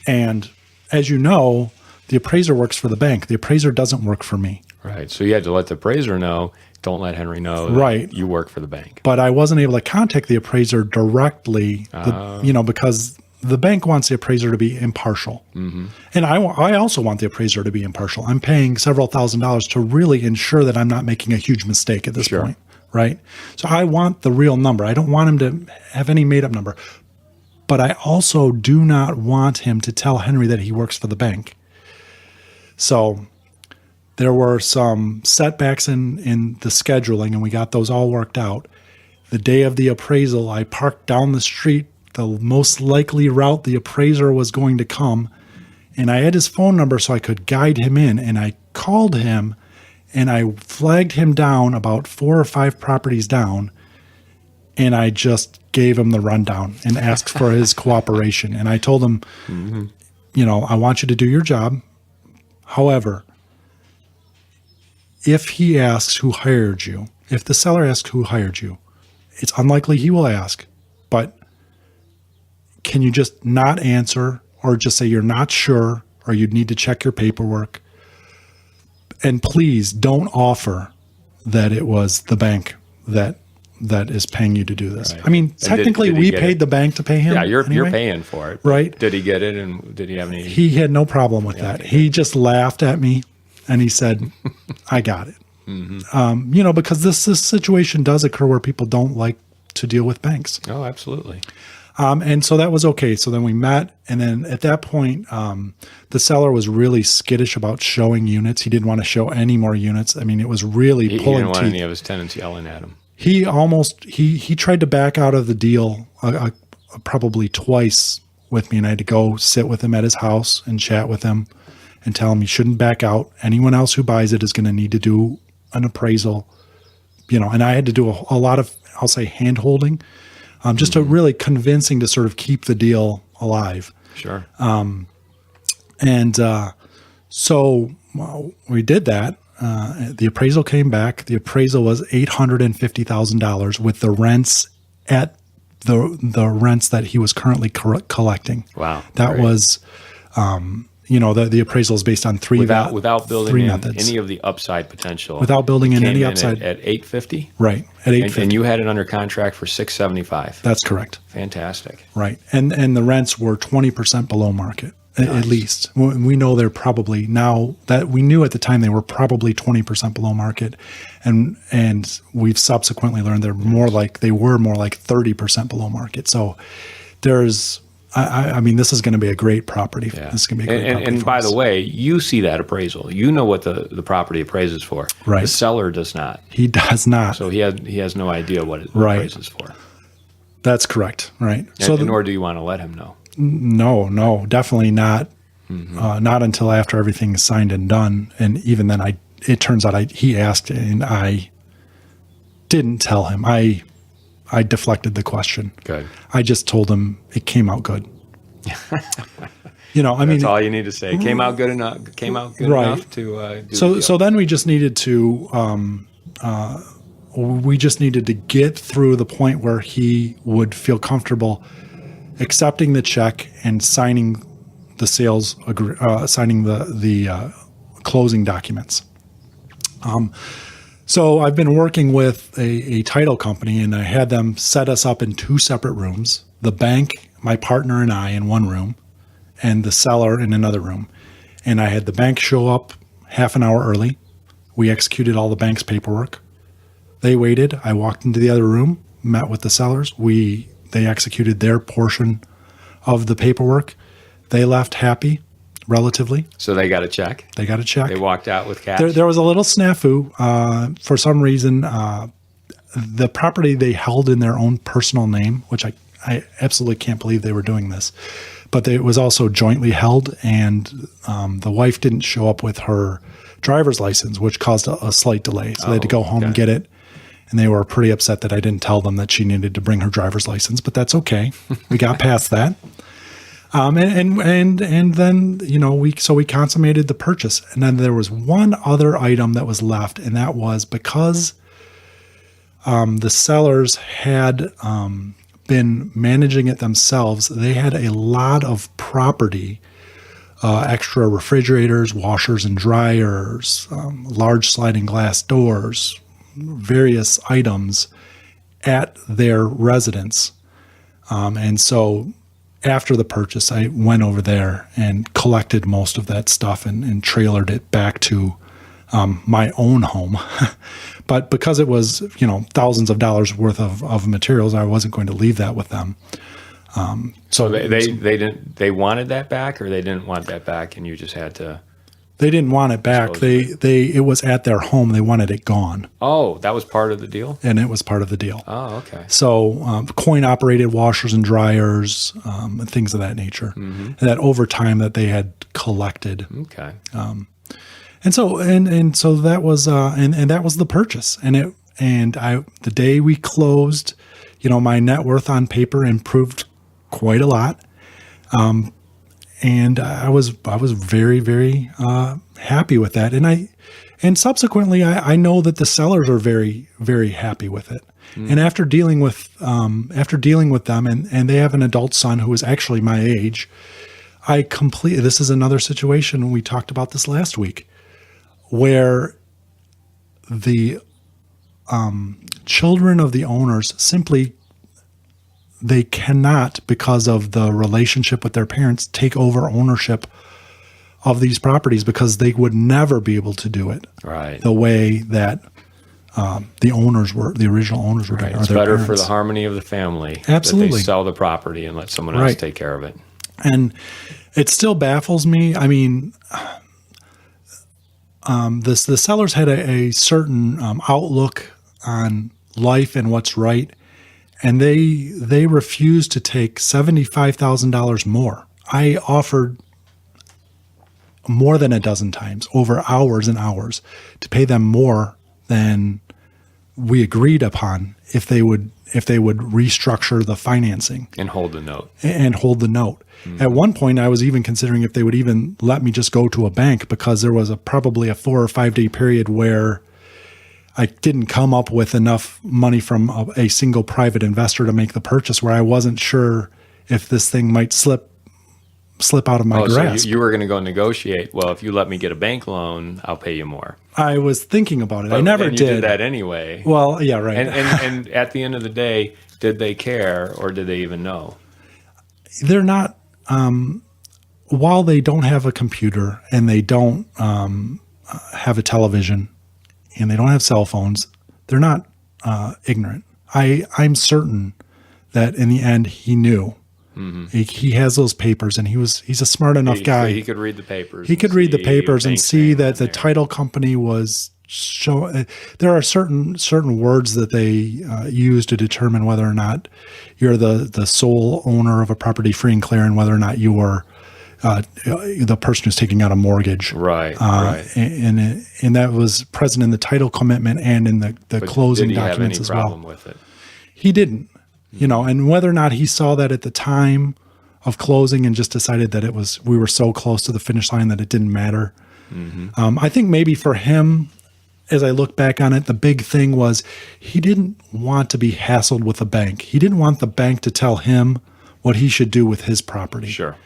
Speaker 1: And as you know, the appraiser works for the bank. The appraiser doesn't work for me.
Speaker 3: Right. So you had to let the appraiser know. Don't let Henry know that you work for the bank.
Speaker 1: But I wasn't able to contact the appraiser directly, because the bank wants the appraiser to be impartial. And I also want the appraiser to be impartial. I'm paying several $1,000s to really ensure that I'm not making a huge mistake at this point. Right. So I want the real number. I don't want him to have any made up number. But I also do not want him to tell Henry that he works for the bank. So there were some setbacks in the scheduling, and we got those all worked out. The day of the appraisal, I parked down the street, the most likely route the appraiser was going to come, and I had his phone number so I could guide him in, and I called him, and I flagged him down about 4 or 5 properties down, and I just gave him the rundown and asked for his cooperation. And I told him, I want you to do your job. However, if he asks who hired you, if the seller asks who hired you, it's unlikely he will ask, but can you just not answer or just say you're not sure or you'd need to check your paperwork? And please don't offer that it was the bank that is paying you to do this. Right. I mean, technically, we paid the bank to pay him.
Speaker 3: Yeah, you're paying for it.
Speaker 1: Right.
Speaker 3: Did he get it, and did he have any?
Speaker 1: He had no problem with that. He just laughed at me, and he said, I got it. Because this situation does occur where people don't like to deal with banks.
Speaker 3: Oh, absolutely.
Speaker 1: And so that was okay. So then we met, and then at that point, the seller was really skittish about showing units. He didn't want to show any more units. I mean, it was really pulling teeth. He didn't want
Speaker 3: any of his tenants yelling at him.
Speaker 1: He tried to back out of the deal probably twice with me, and I had to go sit with him at his house and chat with him and tell him he shouldn't back out. Anyone else who buys it is going to need to do an appraisal, and I had to do a lot of, I'll say, hand-holding, just to really convincing to sort of keep the deal alive.
Speaker 3: Sure.
Speaker 1: So we did that. the appraisal came back. The appraisal was $850,000 with the rents at the rents that he was currently collecting.
Speaker 3: Wow.
Speaker 1: That
Speaker 3: great.
Speaker 1: was, the appraisal is based on
Speaker 3: without building
Speaker 1: three
Speaker 3: in
Speaker 1: methods.
Speaker 3: any of the upside potential.
Speaker 1: Without building in any upside.
Speaker 3: At 850?
Speaker 1: Right. At 850.
Speaker 3: And you had it under contract for 675.
Speaker 1: That's correct.
Speaker 3: Fantastic.
Speaker 1: Right. And the rents were 20% below market. At least. We know they're probably, now that we knew at the time, they were probably 20% below market. And we've subsequently learned they were more like 30% below market. So there's, I mean, this is going to be a great property.
Speaker 3: Yeah.
Speaker 1: This is going to be a great property.
Speaker 3: And by the way, you see that appraisal. You know what the property appraises for.
Speaker 1: Right.
Speaker 3: The seller does not.
Speaker 1: He does not.
Speaker 3: So he has no idea what it
Speaker 1: Right.
Speaker 3: appraises for.
Speaker 1: That's correct. Right.
Speaker 3: Nor do you want to let him know.
Speaker 1: No, definitely not. Not until after everything's signed and done. And even then, it turns out he asked and I didn't tell him. I deflected the question.
Speaker 3: Good.
Speaker 1: I just told him it came out good.
Speaker 3: That's all you need to say. Came out good enough. Came out good
Speaker 1: Right.
Speaker 3: enough to do the deal.
Speaker 1: So then we just needed to get through the point where he would feel comfortable accepting the check and signing the signing the closing documents. So I've been working with a title company, and I had them set us up in two separate rooms. The bank, my partner and I in one room, and the seller in another room. And I had the bank show up half an hour early. We executed all the bank's paperwork. They waited. I walked into the other room, met with the sellers. They executed their portion of the paperwork. They left happy, relatively.
Speaker 3: So they got a check.
Speaker 1: They got a check.
Speaker 3: They walked out with cash.
Speaker 1: There was a little snafu. For some reason, the property they held in their own personal name, which I absolutely can't believe they were doing this, but it was also jointly held, and the wife didn't show up with her driver's license, which caused a slight delay. So they had to go home and get it. And they were pretty upset that I didn't tell them that she needed to bring her driver's license, but that's okay. We got past that. And then, we consummated the purchase. And then there was one other item that was left, and that was because the sellers had been managing it themselves. They had a lot of property, extra refrigerators, washers and dryers, large sliding glass doors, various items at their residence. And so after the purchase, I went over there and collected most of that stuff and trailered it back to my own home. But because it was, thousands of dollars worth of materials, I wasn't going to leave that with them.
Speaker 3: So they wanted that back, or they didn't want that back, and you just had to.
Speaker 1: They didn't want it back. It was at their home. They wanted it gone.
Speaker 3: Oh, that was part of the deal?
Speaker 1: And it was part of the deal.
Speaker 3: Oh, okay. So
Speaker 1: coin-operated washers and dryers, and things of that nature. Mm-hmm. That over time that they had collected.
Speaker 3: Okay.
Speaker 1: And so that was that was the purchase. And the day we closed, my net worth on paper improved quite a lot. And I was very, very happy with that. And subsequently, I know that the sellers are very, very happy with it. Mm. And after dealing with them, and they have an adult son who is actually my age, this is another situation. We talked about this last week, where the children of the owners simply, they cannot, because of the relationship with their parents, take over ownership of these properties, because they would never be able to do it
Speaker 3: right
Speaker 1: the way that the original owners were doing.
Speaker 3: Right. It's better for the harmony of the family.
Speaker 1: Absolutely.
Speaker 3: That they sell the property and let someone else take care of it.
Speaker 1: And it still baffles me. I mean, the sellers had a certain outlook on life and what's right. And they refused to take $75,000 more. I offered more than a dozen times, over hours and hours, to pay them more than we agreed upon if they would restructure the financing
Speaker 3: And hold the note.
Speaker 1: and hold the note. At one point, I was even considering if they would even let me just go to a bank, because there was probably a 4 or 5 day period where I didn't come up with enough money from a single private investor to make the purchase, where I wasn't sure if this thing might slip out of my grasp.
Speaker 3: So you were going to go negotiate. Well, if you let me get a bank loan, I'll pay you more.
Speaker 1: I was thinking about it.
Speaker 3: But
Speaker 1: I never
Speaker 3: and you did that anyway.
Speaker 1: Well, yeah, right.
Speaker 3: And at the end of the day, did they care, or did they even know?
Speaker 1: They're not, while they don't have a computer and they don't have a television and they don't have cell phones, they're not ignorant. I'm certain that in the end he knew. He has those papers, and he's a smart enough guy.
Speaker 3: He could read the papers.
Speaker 1: He could read the papers and see that the
Speaker 3: there.
Speaker 1: title company was there are certain words that they use to determine whether or not you're the sole owner of a property free and clear, and whether or not you are the person who's taking out a mortgage.
Speaker 3: Right.
Speaker 1: And that was present in the title commitment and in the closing documents as well.
Speaker 3: Did he have any problem with it?
Speaker 1: He didn't. And whether or not he saw that at the time of closing and just decided that we were so close to the finish line that it didn't matter. I think maybe for him, as I look back on it, the big thing was he didn't want to be hassled with the bank. He didn't want the bank to tell him what he should do with his property.
Speaker 3: Sure.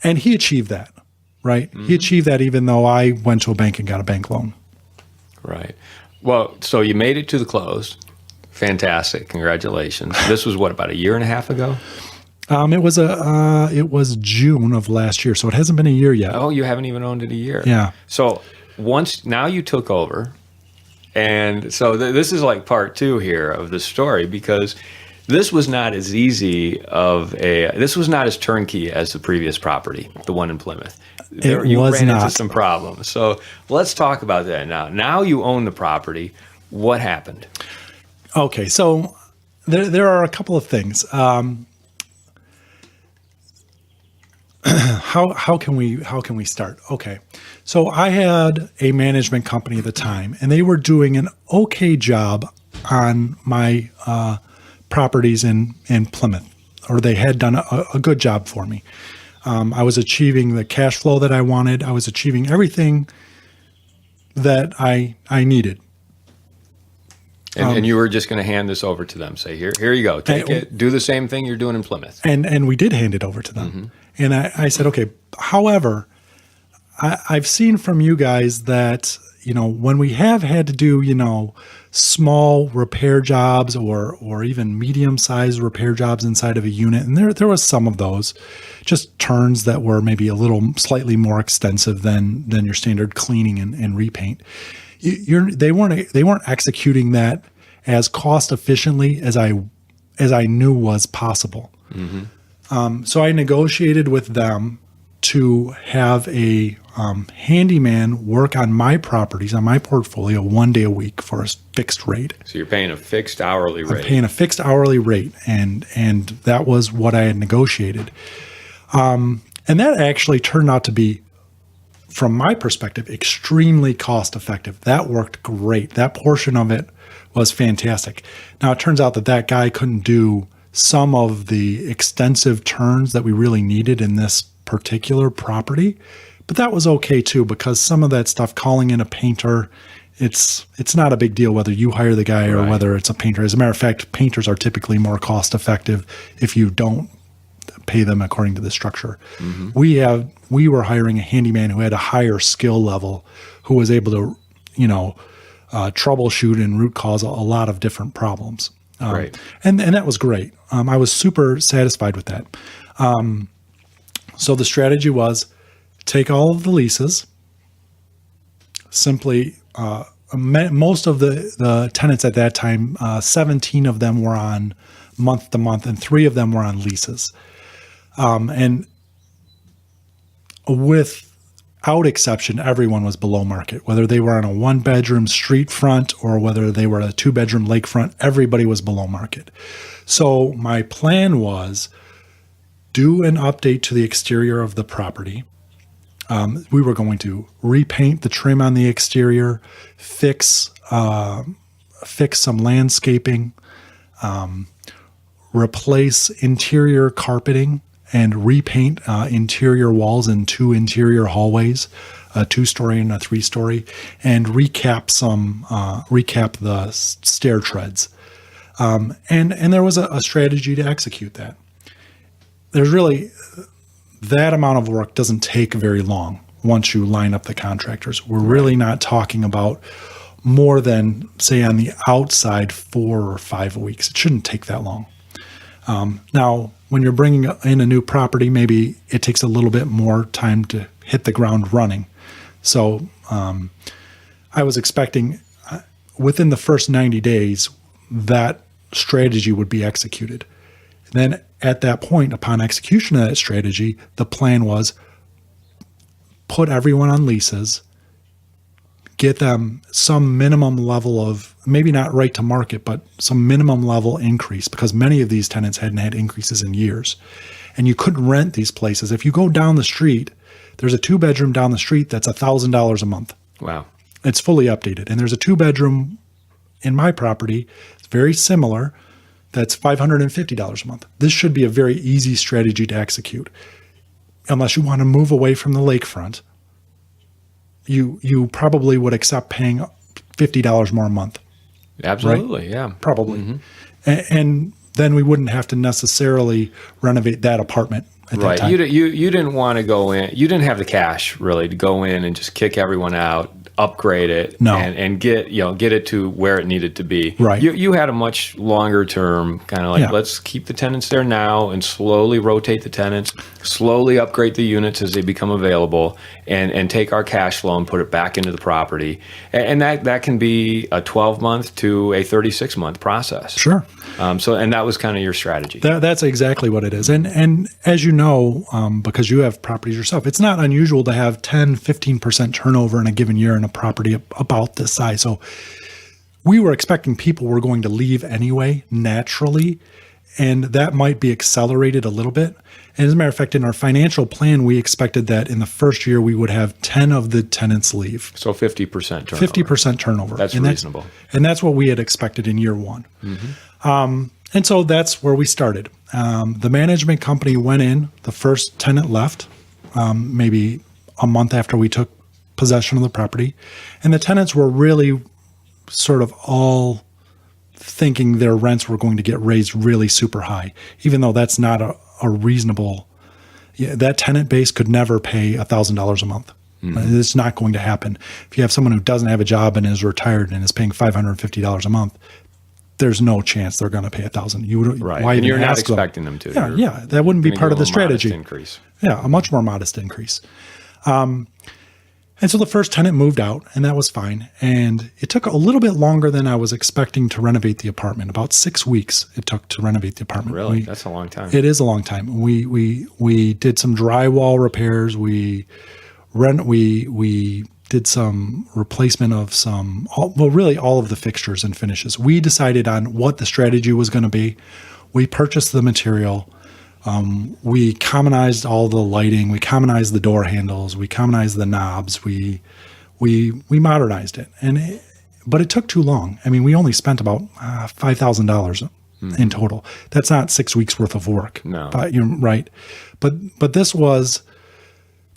Speaker 1: And he achieved that, right? He achieved that even though I went to a bank and got a bank loan.
Speaker 3: Right. Well, so you made it to the close. Fantastic. Congratulations. This was about a year and a half ago?
Speaker 1: It was June of last year, so it hasn't been a year yet.
Speaker 3: Oh, you haven't even owned it a year.
Speaker 1: Yeah.
Speaker 3: So now you took over, and so this is like part 2 here of the story, because this was not as this was not as turnkey as the previous property, the one in Plymouth. You ran into some problems. So let's talk about that now. Now you own the property. What happened?
Speaker 1: Okay, so there are a couple of things. How can we start? Okay, so I had a management company at the time, and they were doing an okay job on my properties in Plymouth, or they had done a good job for me. I was achieving the cash flow that I wanted. I was achieving everything that I needed.
Speaker 3: And you were just going to hand this over to them. Say, here you go. Take it. Do the same thing you're doing in Plymouth.
Speaker 1: And we did hand it over to them. And I said, okay, however, I've seen from you guys that, when we have had to do, small repair jobs or even medium-sized repair jobs inside of a unit, and there was some of those, just turns that were maybe a little slightly more extensive than your standard cleaning and repaint. They weren't executing that as cost efficiently as I knew was possible. So I negotiated with them to have a handyman work on my properties, on my portfolio, 1 day a week for a fixed rate.
Speaker 3: So you're paying a fixed hourly rate.
Speaker 1: I'm paying a fixed hourly rate, and that was what I had negotiated. And that actually turned out to be, from my perspective, extremely cost effective. That worked great. That portion of it was fantastic. Now, it turns out that guy couldn't do some of the extensive turns that we really needed in this particular property, but that was okay too, because some of that stuff, calling in a painter, it's not a big deal whether you hire the guy or whether it's a painter. As a matter of fact, painters are typically more cost effective if you don't pay them according to the structure. We were hiring a handyman who had a higher skill level, who was able to, troubleshoot and root cause a lot of different problems.
Speaker 3: Right.
Speaker 1: And that was great. I was super satisfied with that. So the strategy was take all of the leases, simply, most of the tenants at that time, 17 of them were on month to month and 3 of them were on leases. And without exception, everyone was below market, whether they were on a 1-bedroom street front or whether they were a 2-bedroom lakefront, everybody was below market. So my plan was do an update to the exterior of the property. We were going to repaint the trim on the exterior, fix fix some landscaping, replace interior carpeting, and repaint interior walls in 2 interior hallways, a 2-story and a 3-story, and recap the stair treads. And there was a strategy to execute that. There's really, that amount of work doesn't take very long once you line up the contractors. We're really not talking about more than, say, on the outside 4 or 5 weeks. It shouldn't take that long. Now, when you're bringing in a new property, maybe it takes a little bit more time to hit the ground running. So I was expecting within the first 90 days that strategy would be executed. Then at that point, upon execution of that strategy, the plan was put everyone on leases, get them some minimum level of, maybe not right to market, but some minimum level increase, because many of these tenants hadn't had increases in years. And you couldn't rent these places. If you go down the street, there's a 2-bedroom down the street that's $1,000 a month.
Speaker 3: Wow.
Speaker 1: It's fully updated. And there's a 2-bedroom in my property, it's very similar, that's $550 a month. This should be a very easy strategy to execute. Unless you want to move away from the lakefront, you probably would accept paying $50 more a month.
Speaker 3: Absolutely,
Speaker 1: right?
Speaker 3: yeah.
Speaker 1: Probably. Mm-hmm. And then we wouldn't have to necessarily renovate that apartment at that time.
Speaker 3: You didn't want to go in. You didn't have the cash really to go in and just kick everyone out, upgrade it, and get it to where it needed to be.
Speaker 1: Right.
Speaker 3: You had a much longer term kind of like, let's keep the tenants there now and slowly rotate the tenants, slowly upgrade the units as they become available, and take our cash flow and put it back into the property. And that can be a 12-month to a 36-month process.
Speaker 1: Sure.
Speaker 3: And that was kind of your strategy.
Speaker 1: That's exactly what it is. And as you know, because you have properties yourself, it's not unusual to have 10, 15% turnover in a given year in a property about this size. So we were expecting people were going to leave anyway, naturally, and that might be accelerated a little bit. And as a matter of fact, in our financial plan, we expected that in the first year we would have 10 of the tenants leave.
Speaker 3: So 50% turnover.
Speaker 1: 50% turnover.
Speaker 3: That's reasonable.
Speaker 1: That's what we had expected in year one. Mm-hmm. And so that's where we started. The management company went in, the first tenant left, maybe a month after we took possession of the property. And the tenants were really sort of all thinking their rents were going to get raised really super high, even though that's not a reasonable, that tenant base could never pay $1,000 a month. Mm-hmm. It's not going to happen. If you have someone who doesn't have a job and is retired and is paying $550 a month, there's no chance they're going to pay $1,000.
Speaker 3: Right.
Speaker 1: Why
Speaker 3: and you're not
Speaker 1: ask
Speaker 3: expecting them to.
Speaker 1: Yeah, that wouldn't be part of the strategy.
Speaker 3: Increase.
Speaker 1: Yeah, a much more modest increase. And so the first tenant moved out, and that was fine. And it took a little bit longer than I was expecting to renovate the apartment. About 6 weeks it took to renovate the apartment.
Speaker 3: Really? That's a long time.
Speaker 1: It is a long time. We did some drywall repairs. We did some replacement of really all of the fixtures and finishes. We decided on what the strategy was going to be. We purchased the material. We commonized all the lighting. We commonized the door handles. We commonized the knobs. We modernized it. But it took too long. I mean, we only spent about $5,000 in total. That's not 6 weeks worth of work.
Speaker 3: No,
Speaker 1: but you're right. But this was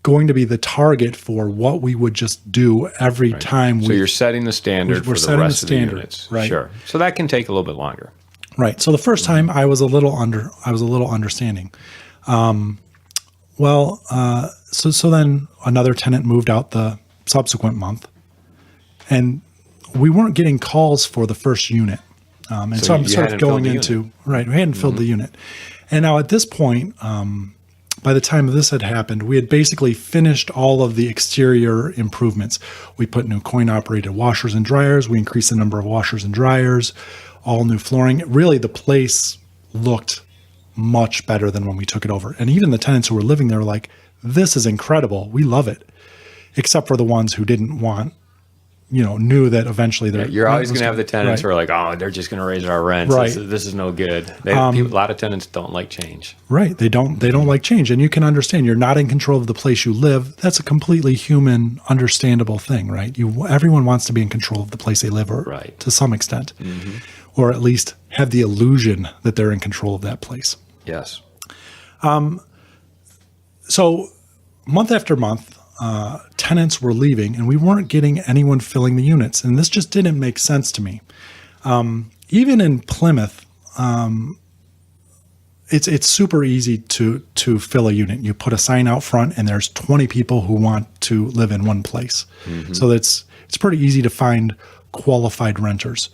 Speaker 1: going to be the target for what we would just do every time.
Speaker 3: So you're setting the standard for the rest of the units.
Speaker 1: Right.
Speaker 3: Sure. So that can take a little bit longer.
Speaker 1: Right. So the first time I was a little understanding. So then another tenant moved out the subsequent month, and we weren't getting calls for the first unit. So I'm sort of going into, right, we hadn't filled the unit. And now at this point, by the time this had happened, we had basically finished all of the exterior improvements. We put new coin-operated washers and dryers. We increased the number of washers and dryers, all new flooring. Really, the place looked much better than when we took it over. And even the tenants who were living there were like, this is incredible. We love it. Except for the ones who didn't want, knew that eventually
Speaker 3: you're always going to have the tenants who are like, oh, they're just going to raise our rents.
Speaker 1: Right.
Speaker 3: This is no good. A lot of tenants don't like change.
Speaker 1: Right. They don't like change. And you can understand you're not in control of the place you live. That's a completely human, understandable thing, right? Everyone wants to be in control of the place they live, or to some extent, or at least have the illusion that they're in control of that place.
Speaker 3: Yes.
Speaker 1: So month after month, tenants were leaving, and we weren't getting anyone filling the units. And this just didn't make sense to me. Even in Plymouth, it's super easy to fill a unit. You put a sign out front, and there's 20 people who want to live in one place. So it's pretty easy to find qualified renters.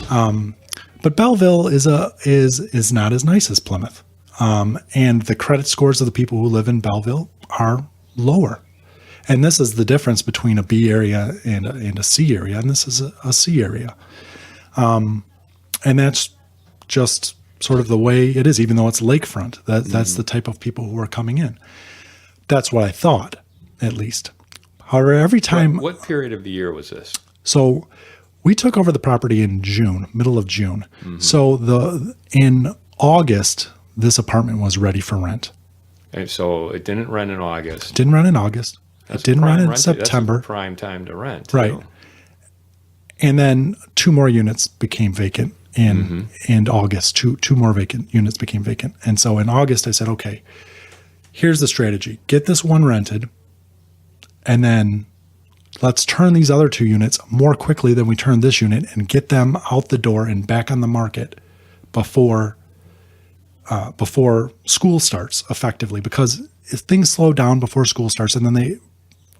Speaker 1: But Belleville is not as nice as Plymouth. And the credit scores of the people who live in Belleville are lower. And this is the difference between a B area and a C area, and this is a C area. And that's just sort of the way it is, even though it's lakefront. That's the type of people who are coming in. That's what I thought, at least. However, every time...
Speaker 3: What period of the year was this?
Speaker 1: So we took over the property in June, middle of June. So in August, this apartment was ready for rent.
Speaker 3: And so it didn't rent in August.
Speaker 1: Didn't rent in August. It didn't rent in September.
Speaker 3: That's a prime time to rent.
Speaker 1: Right.
Speaker 3: Too.
Speaker 1: And then 2 more units became vacant in August. Two more vacant units became vacant. And so in August, I said, okay, here's the strategy. Get this one rented, and then let's turn these other 2 units more quickly than we turned this unit and get them out the door and back on the market before school starts, effectively. Because if things slow down before school starts, and then they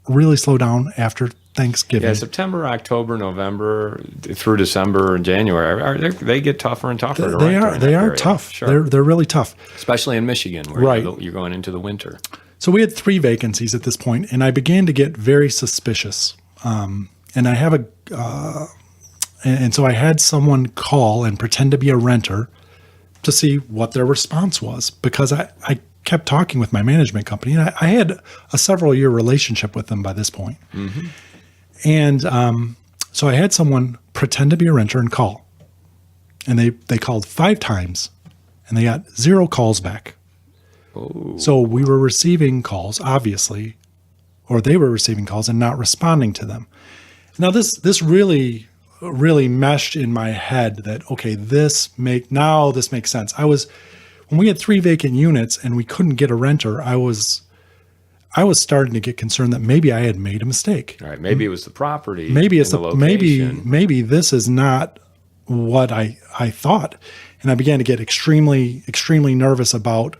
Speaker 1: really slow down after Thanksgiving.
Speaker 3: Yeah, September, October, November through December and January, they get tougher and tougher to rent.
Speaker 1: They are tough. Sure. They're really tough.
Speaker 3: Especially in Michigan, where you're going into the winter.
Speaker 1: So we had 3 vacancies at this point, and I began to get very suspicious. And I have and so I had someone call and pretend to be a renter to see what their response was, because I kept talking with my management company, and I had a several-year relationship with them by this point. And so I had someone pretend to be a renter and call. And they called 5 times, and they got 0 calls back.
Speaker 3: Oh.
Speaker 1: So we were receiving calls, obviously, or they were receiving calls and not responding to them. Now this really meshed in my head that, okay, this makes sense. When we had 3 vacant units and we couldn't get a renter, I was starting to get concerned that maybe I had made a mistake.
Speaker 3: All right, maybe it was the property.
Speaker 1: Maybe it's
Speaker 3: the location.
Speaker 1: Maybe this is not what I thought, and I began to get extremely nervous about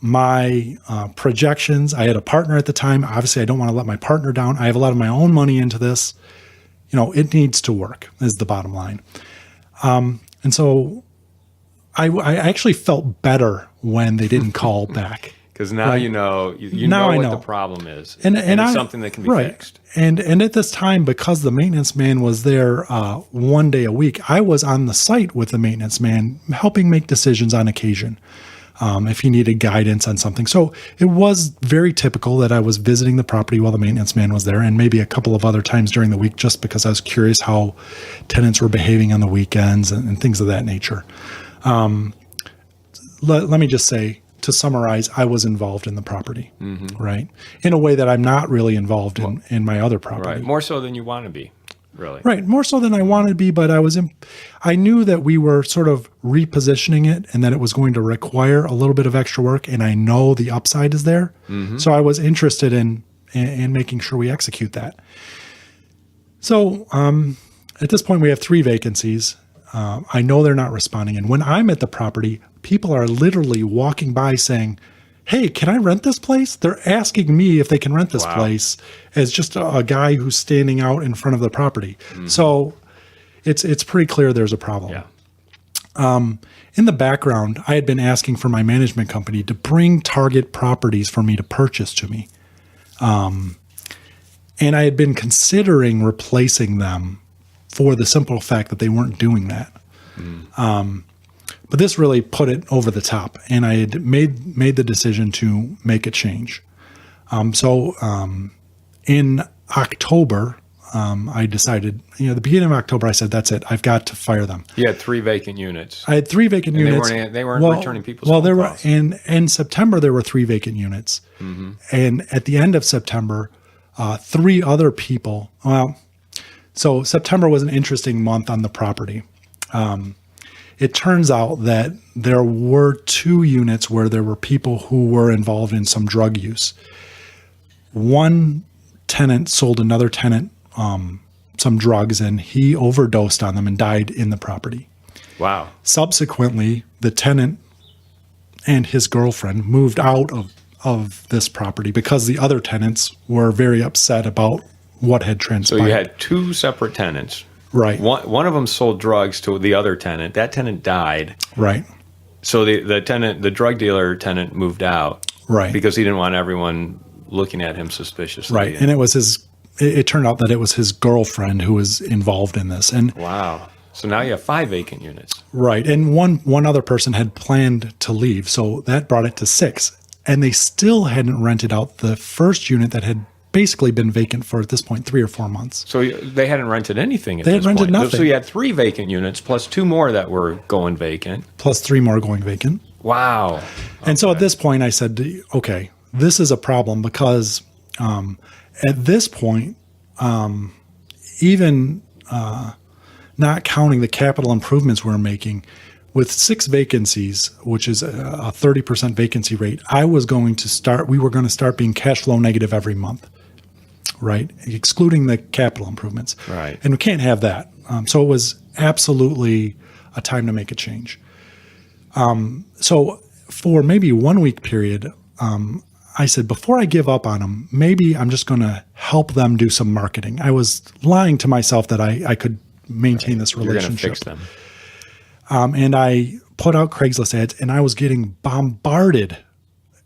Speaker 1: my projections. I had a partner at the time. Obviously, I don't want to let my partner down. I have a lot of my own money into this. It needs to work, is the bottom line. And so I actually felt better when they didn't call back.
Speaker 3: Because now you know what the problem is, and it's something that can be fixed.
Speaker 1: And at this time, because the maintenance man was there 1 day a week, I was on the site with the maintenance man, helping make decisions on occasion if he needed guidance on something. So it was very typical that I was visiting the property while the maintenance man was there, and maybe a couple of other times during the week, just because I was curious how tenants were behaving on the weekends and things of that nature. Let me just say, to summarize, I was involved in the property, right? In a way that I'm not really involved in my other property.
Speaker 3: Right, more so than you want to be, really.
Speaker 1: Right, more so than I wanted to be, but I knew that we were sort of repositioning it and that it was going to require a little bit of extra work, and I know the upside is there. So I was interested in making sure we execute that. So at this point, we have 3 vacancies. I know they're not responding. And when I'm at the property, people are literally walking by saying, hey, can I rent this place? They're asking me if they can rent this place as just a guy who's standing out in front of the property. So it's pretty clear there's a problem.
Speaker 3: Yeah.
Speaker 1: In the background, I had been asking for my management company to bring target properties for me to purchase to me. And I had been considering replacing them for the simple fact that they weren't doing that. But this really put it over the top, and I had made the decision to make a change. So in October, I decided, the beginning of October, I said, that's it. I've got to fire them.
Speaker 3: You had 3 vacant units.
Speaker 1: I had 3 vacant units.
Speaker 3: They weren't returning people's phone calls.
Speaker 1: In September, there were 3 vacant units. Mm-hmm. And at the end of September, 3 other people, so September was an interesting month on the property. It turns out that there were 2 units where there were people who were involved in some drug use. One tenant sold another tenant some drugs, and he overdosed on them and died in the property.
Speaker 3: Wow.
Speaker 1: Subsequently, the tenant and his girlfriend moved out of this property because the other tenants were very upset about what had transpired.
Speaker 3: So you had 2 separate tenants.
Speaker 1: Right.
Speaker 3: One of them sold drugs to the other tenant. That tenant died. Right. So the drug dealer tenant moved out.
Speaker 1: Right.
Speaker 3: Because he didn't want everyone looking at him suspiciously.
Speaker 1: Right. And it turned out that it was his girlfriend who was involved in this. And
Speaker 3: wow. So now you have 5 vacant units.
Speaker 1: Right. And one other person had planned to leave. So that brought it to 6. And they still hadn't rented out the first unit that had basically been vacant for, at this point, 3 or 4 months.
Speaker 3: So they hadn't rented anything at
Speaker 1: this
Speaker 3: point. They had rented
Speaker 1: nothing.
Speaker 3: So you had 3 vacant units plus 2 more that were going vacant.
Speaker 1: Plus 3 more going vacant.
Speaker 3: Wow. Okay.
Speaker 1: And so at this point I said, okay, this is a problem because at this point, even not counting the capital improvements we're making, with 6 vacancies, which is a 30% vacancy rate, we were going to start being cash flow negative every month, right? Excluding the capital improvements.
Speaker 3: Right.
Speaker 1: And we can't have that. So it was absolutely a time to make a change. So for maybe 1 week period, I said, before I give up on them, maybe I'm just going to help them do some marketing. I was lying to myself that I could maintain this relationship.
Speaker 3: You're going to fix them.
Speaker 1: And I put out Craigslist ads, and I was getting bombarded,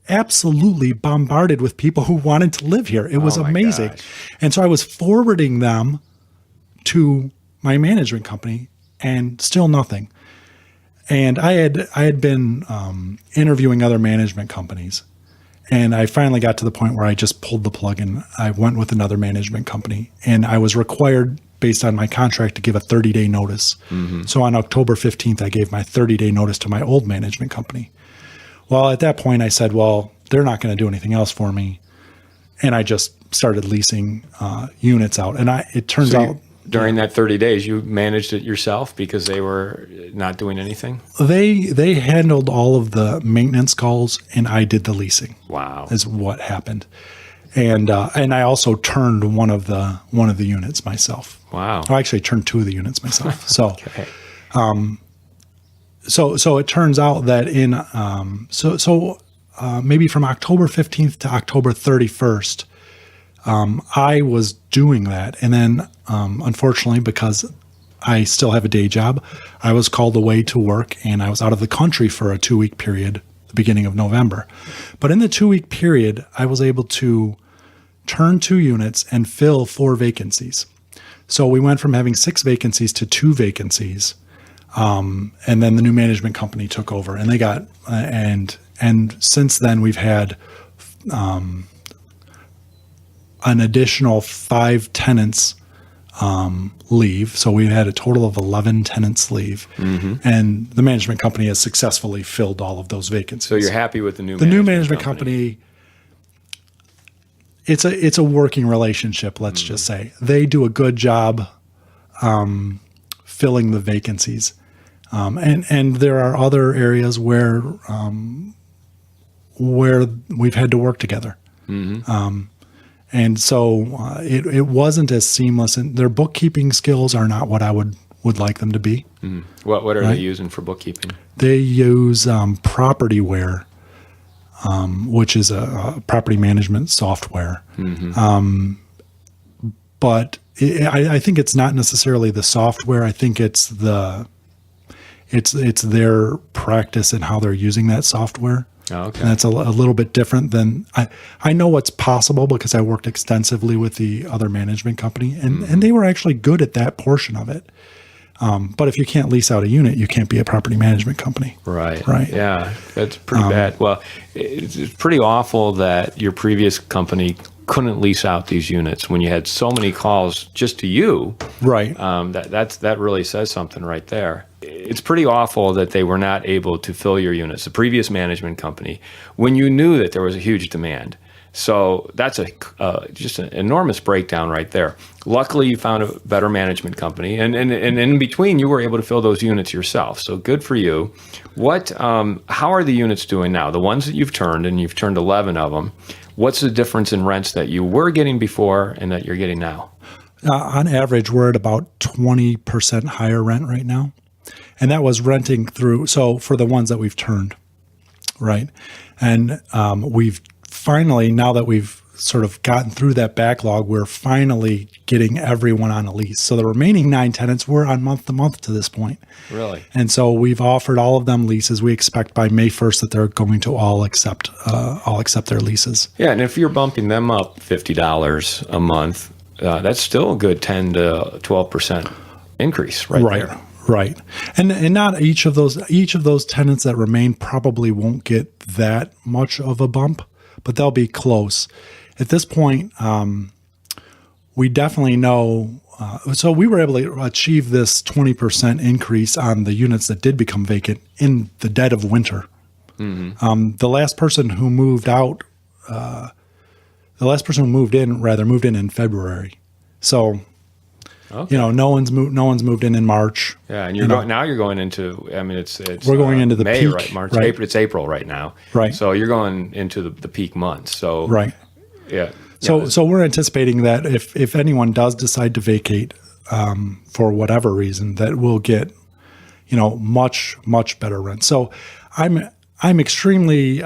Speaker 1: absolutely bombarded with people who wanted to live here. It was amazing.
Speaker 3: Gosh.
Speaker 1: And so I was forwarding them to my management company, and still nothing. And I had been interviewing other management companies, and I finally got to the point where I just pulled the plug and I went with another management company, and I was required, based on my contract, to give a 30-day notice. Mm-hmm. So on October 15th, I gave my 30-day notice to my old management company. Well, at that point I said, well, they're not going to do anything else for me. And I just started leasing units out. And it turns out
Speaker 3: during that 30 days, you managed it yourself because they were not doing anything?
Speaker 1: They handled all of the maintenance calls, and I did the leasing.
Speaker 3: Wow.
Speaker 1: Is what happened. And I also turned one of the units myself.
Speaker 3: Wow.
Speaker 1: I actually turned 2 of the units myself. So,
Speaker 3: okay.
Speaker 1: So it turns out that maybe from October 15th to October 31st, I was doing that. And then, unfortunately, because I still have a day job, I was called away to work, and I was out of the country for a 2-week period, the beginning of November. But in the 2-week period, I was able to turn 2 units and fill 4 vacancies. So we went from having 6 vacancies to 2 vacancies. And then the new management company took over, and they got, and since then we've had, an additional 5 tenants, leave. So we've had a total of 11 tenants leave, mm-hmm. and the management company has successfully filled all of those vacancies.
Speaker 3: So you're happy with the new
Speaker 1: management company? It's a working relationship. Let's just say they do a good job, filling the vacancies. And there are other areas where we've had to work together. Mm-hmm. And so it wasn't as seamless, and their bookkeeping skills are not what I would like them to be.
Speaker 3: Mm. What are they using for bookkeeping?
Speaker 1: They use Propertyware, which is a property management software. Mm-hmm. But I think it's not necessarily the software. I think it's their practice and how they're using that software.
Speaker 3: Oh, okay.
Speaker 1: And that's a little bit different than I know what's possible because I worked extensively with the other management company, and they were actually good at that portion of it. But if you can't lease out a unit, you can't be a property management company.
Speaker 3: Right.
Speaker 1: Right.
Speaker 3: Yeah, that's pretty bad. Well, it's pretty awful that your previous company couldn't lease out these units when you had so many calls just to you.
Speaker 1: Right.
Speaker 3: That really says something right there. It's pretty awful that they were not able to fill your units, the previous management company, when you knew that there was a huge demand. So that's just an enormous breakdown right there. Luckily, you found a better management company, and in between, you were able to fill those units yourself. So good for you. How are the units doing now? The ones that you've turned, and you've turned 11 of them. What's the difference in rents that you were getting before and that you're getting now?
Speaker 1: On average, we're at about 20% higher rent right now, and that was renting through. So for the ones that we've turned, right, and we've finally, now that we've sort of gotten through that backlog, we're finally getting everyone on a lease. So the remaining 9 tenants were on month to month to this point.
Speaker 3: Really?
Speaker 1: And so we've offered all of them leases. We expect by May 1st that they're going to all accept their leases.
Speaker 3: Yeah, and if you're bumping them up $50 a month, that's still a good 10 to 12% increase right there.
Speaker 1: Right. And not each of those tenants that remain probably won't get that much of a bump, but they'll be close. At this point, we definitely know. So we were able to achieve this 20% increase on the units that did become vacant in the dead of winter. Mm-hmm. The last person who moved in February. So, okay. No one's moved in March.
Speaker 3: Yeah, and you're going into. I mean, it's
Speaker 1: we're going into the
Speaker 3: May,
Speaker 1: peak,
Speaker 3: right? March,
Speaker 1: right.
Speaker 3: April. It's April right now,
Speaker 1: right?
Speaker 3: So you're going into the peak months. So
Speaker 1: right.
Speaker 3: Yeah.
Speaker 1: So we're anticipating that if anyone does decide to vacate for whatever reason, that we'll get much better rent. So I'm extremely.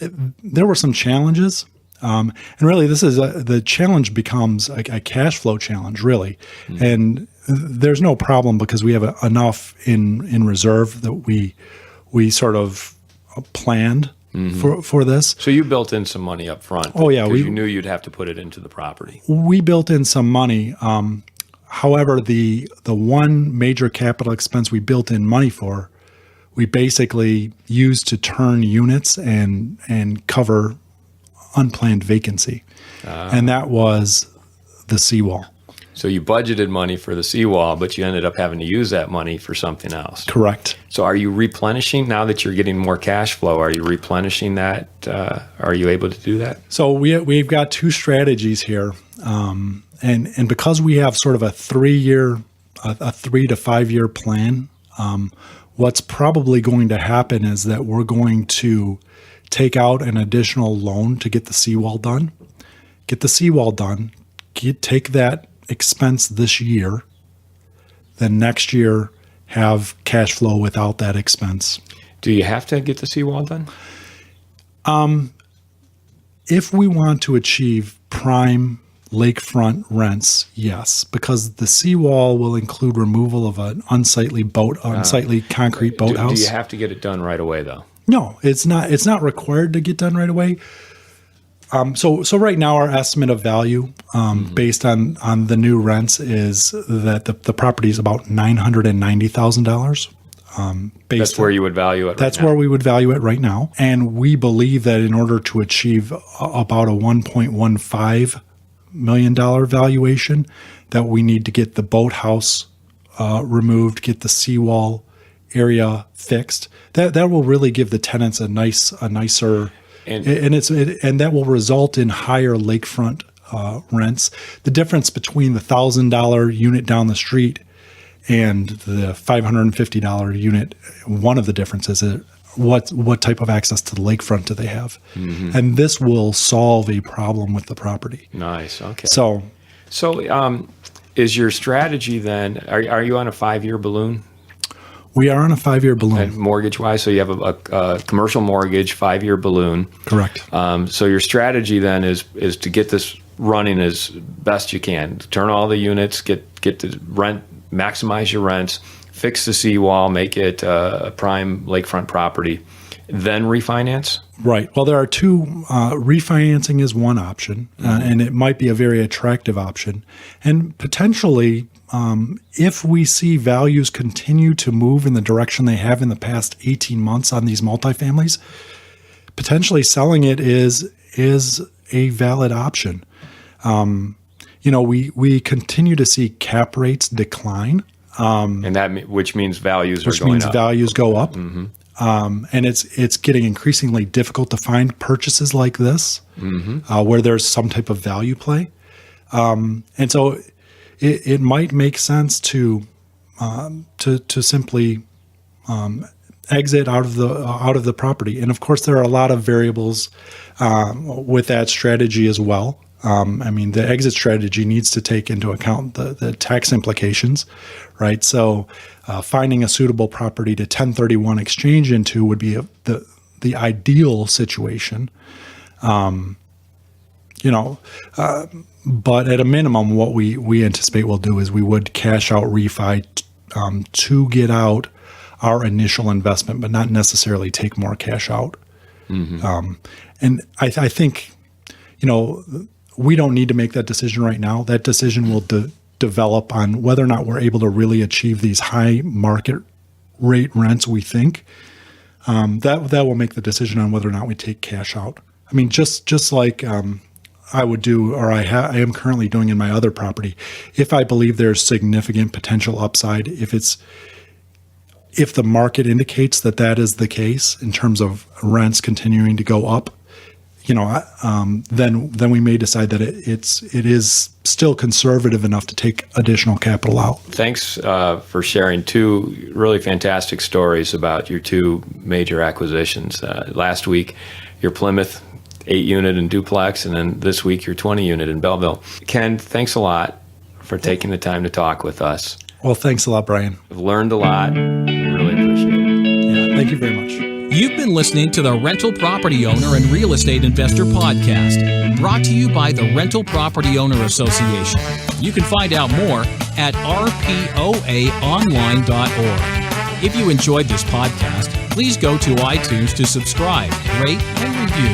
Speaker 1: There were some challenges. And really, the challenge becomes a cash flow challenge, really. Mm-hmm. And there's no problem because we have enough in reserve that we sort of planned for this.
Speaker 3: So you built in some money up front.
Speaker 1: Oh, yeah.
Speaker 3: Because you knew you'd have to put it into the property.
Speaker 1: We built in some money. However, the one major capital expense we built in money for, we basically used to turn units and cover unplanned vacancy. And that was the seawall.
Speaker 3: So you budgeted money for the seawall, but you ended up having to use that money for something else.
Speaker 1: Correct.
Speaker 3: So are you replenishing, now that you're getting more cash flow, are you replenishing that? Are you able to do that?
Speaker 1: So we've got 2 strategies here. And because we have sort of a 3 to 5 year plan, what's probably going to happen is that we're going to take out an additional loan to get the seawall done. Take that expense this year, then next year have cash flow without that expense.
Speaker 3: Do you have to get the seawall done?
Speaker 1: If we want to achieve prime lakefront rents, yes, because the seawall will include removal of an unsightly concrete boathouse.
Speaker 3: Do you have to get it done right away, though?
Speaker 1: No, it's not. It's not required to get done right away. So right now, our estimate of value based on the new rents is that the property is about $990,000.
Speaker 3: That's where you would value it.
Speaker 1: That's where we would value it right now, and we believe that in order to achieve about a $1.15 million valuation, that we need to get the boathouse removed, get the seawall area fixed. That will really give the tenants a nicer, and that will result in higher lakefront rents. The difference between the $1,000 unit down the street and the $550 unit, one of the differences is what type of access to the lakefront do they have, and this will solve a problem with the property.
Speaker 3: Nice. Okay.
Speaker 1: So
Speaker 3: is your strategy then? Are you on a 5-year balloon?
Speaker 1: We are on a 5-year balloon.
Speaker 3: And mortgage-wise, so you have a commercial mortgage, 5-year balloon.
Speaker 1: Correct.
Speaker 3: So your strategy then is to get this running as best you can. Turn all the units, get the rent, maximize your rents, fix the seawall, make it a prime lakefront property, then refinance?
Speaker 1: Right. Well, there are 2. Refinancing is one option, and it might be a very attractive option. And potentially, if we see values continue to move in the direction they have in the past 18 months on these multifamilies, potentially selling it is a valid option. We continue to see cap rates decline.
Speaker 3: And which means values are going up.
Speaker 1: Which means values go up. Mm-hmm. And it's getting increasingly difficult to find purchases like this, where there's some type of value play. And so it might make sense to simply exit out of the property. And of course, there are a lot of variables with that strategy as well. The exit strategy needs to take into account the tax implications, right? So finding a suitable property to 1031 exchange into would be the ideal situation. But at a minimum, what we anticipate we'll do is we would cash out refi to get out our initial investment, but not necessarily take more cash out. Mm-hmm. And I think, we don't need to make that decision right now. That decision will develop on whether or not we're able to really achieve these high market rate rents we think. That will make the decision on whether or not we take cash out. Just like I would do, or I am currently doing in my other property, if I believe there's significant potential upside, if the market indicates that is the case in terms of rents continuing to go up, then we may decide that it is still conservative enough to take additional capital out.
Speaker 3: Thanks for sharing two really fantastic stories about your two major acquisitions. Last week, your Plymouth 8-unit and duplex, and then this week, your 20-unit in Belleville. Ken, thanks a lot for taking the time to talk with us.
Speaker 1: Well, thanks a lot, Brian.
Speaker 3: I've learned a lot. Really appreciate it.
Speaker 1: Yeah, thank you very much.
Speaker 2: You've been listening to the Rental Property Owner and Real Estate Investor Podcast, brought to you by the Rental Property Owner Association. You can find out more at rpoaonline.org. If you enjoyed this podcast, please go to iTunes to subscribe, rate, and review.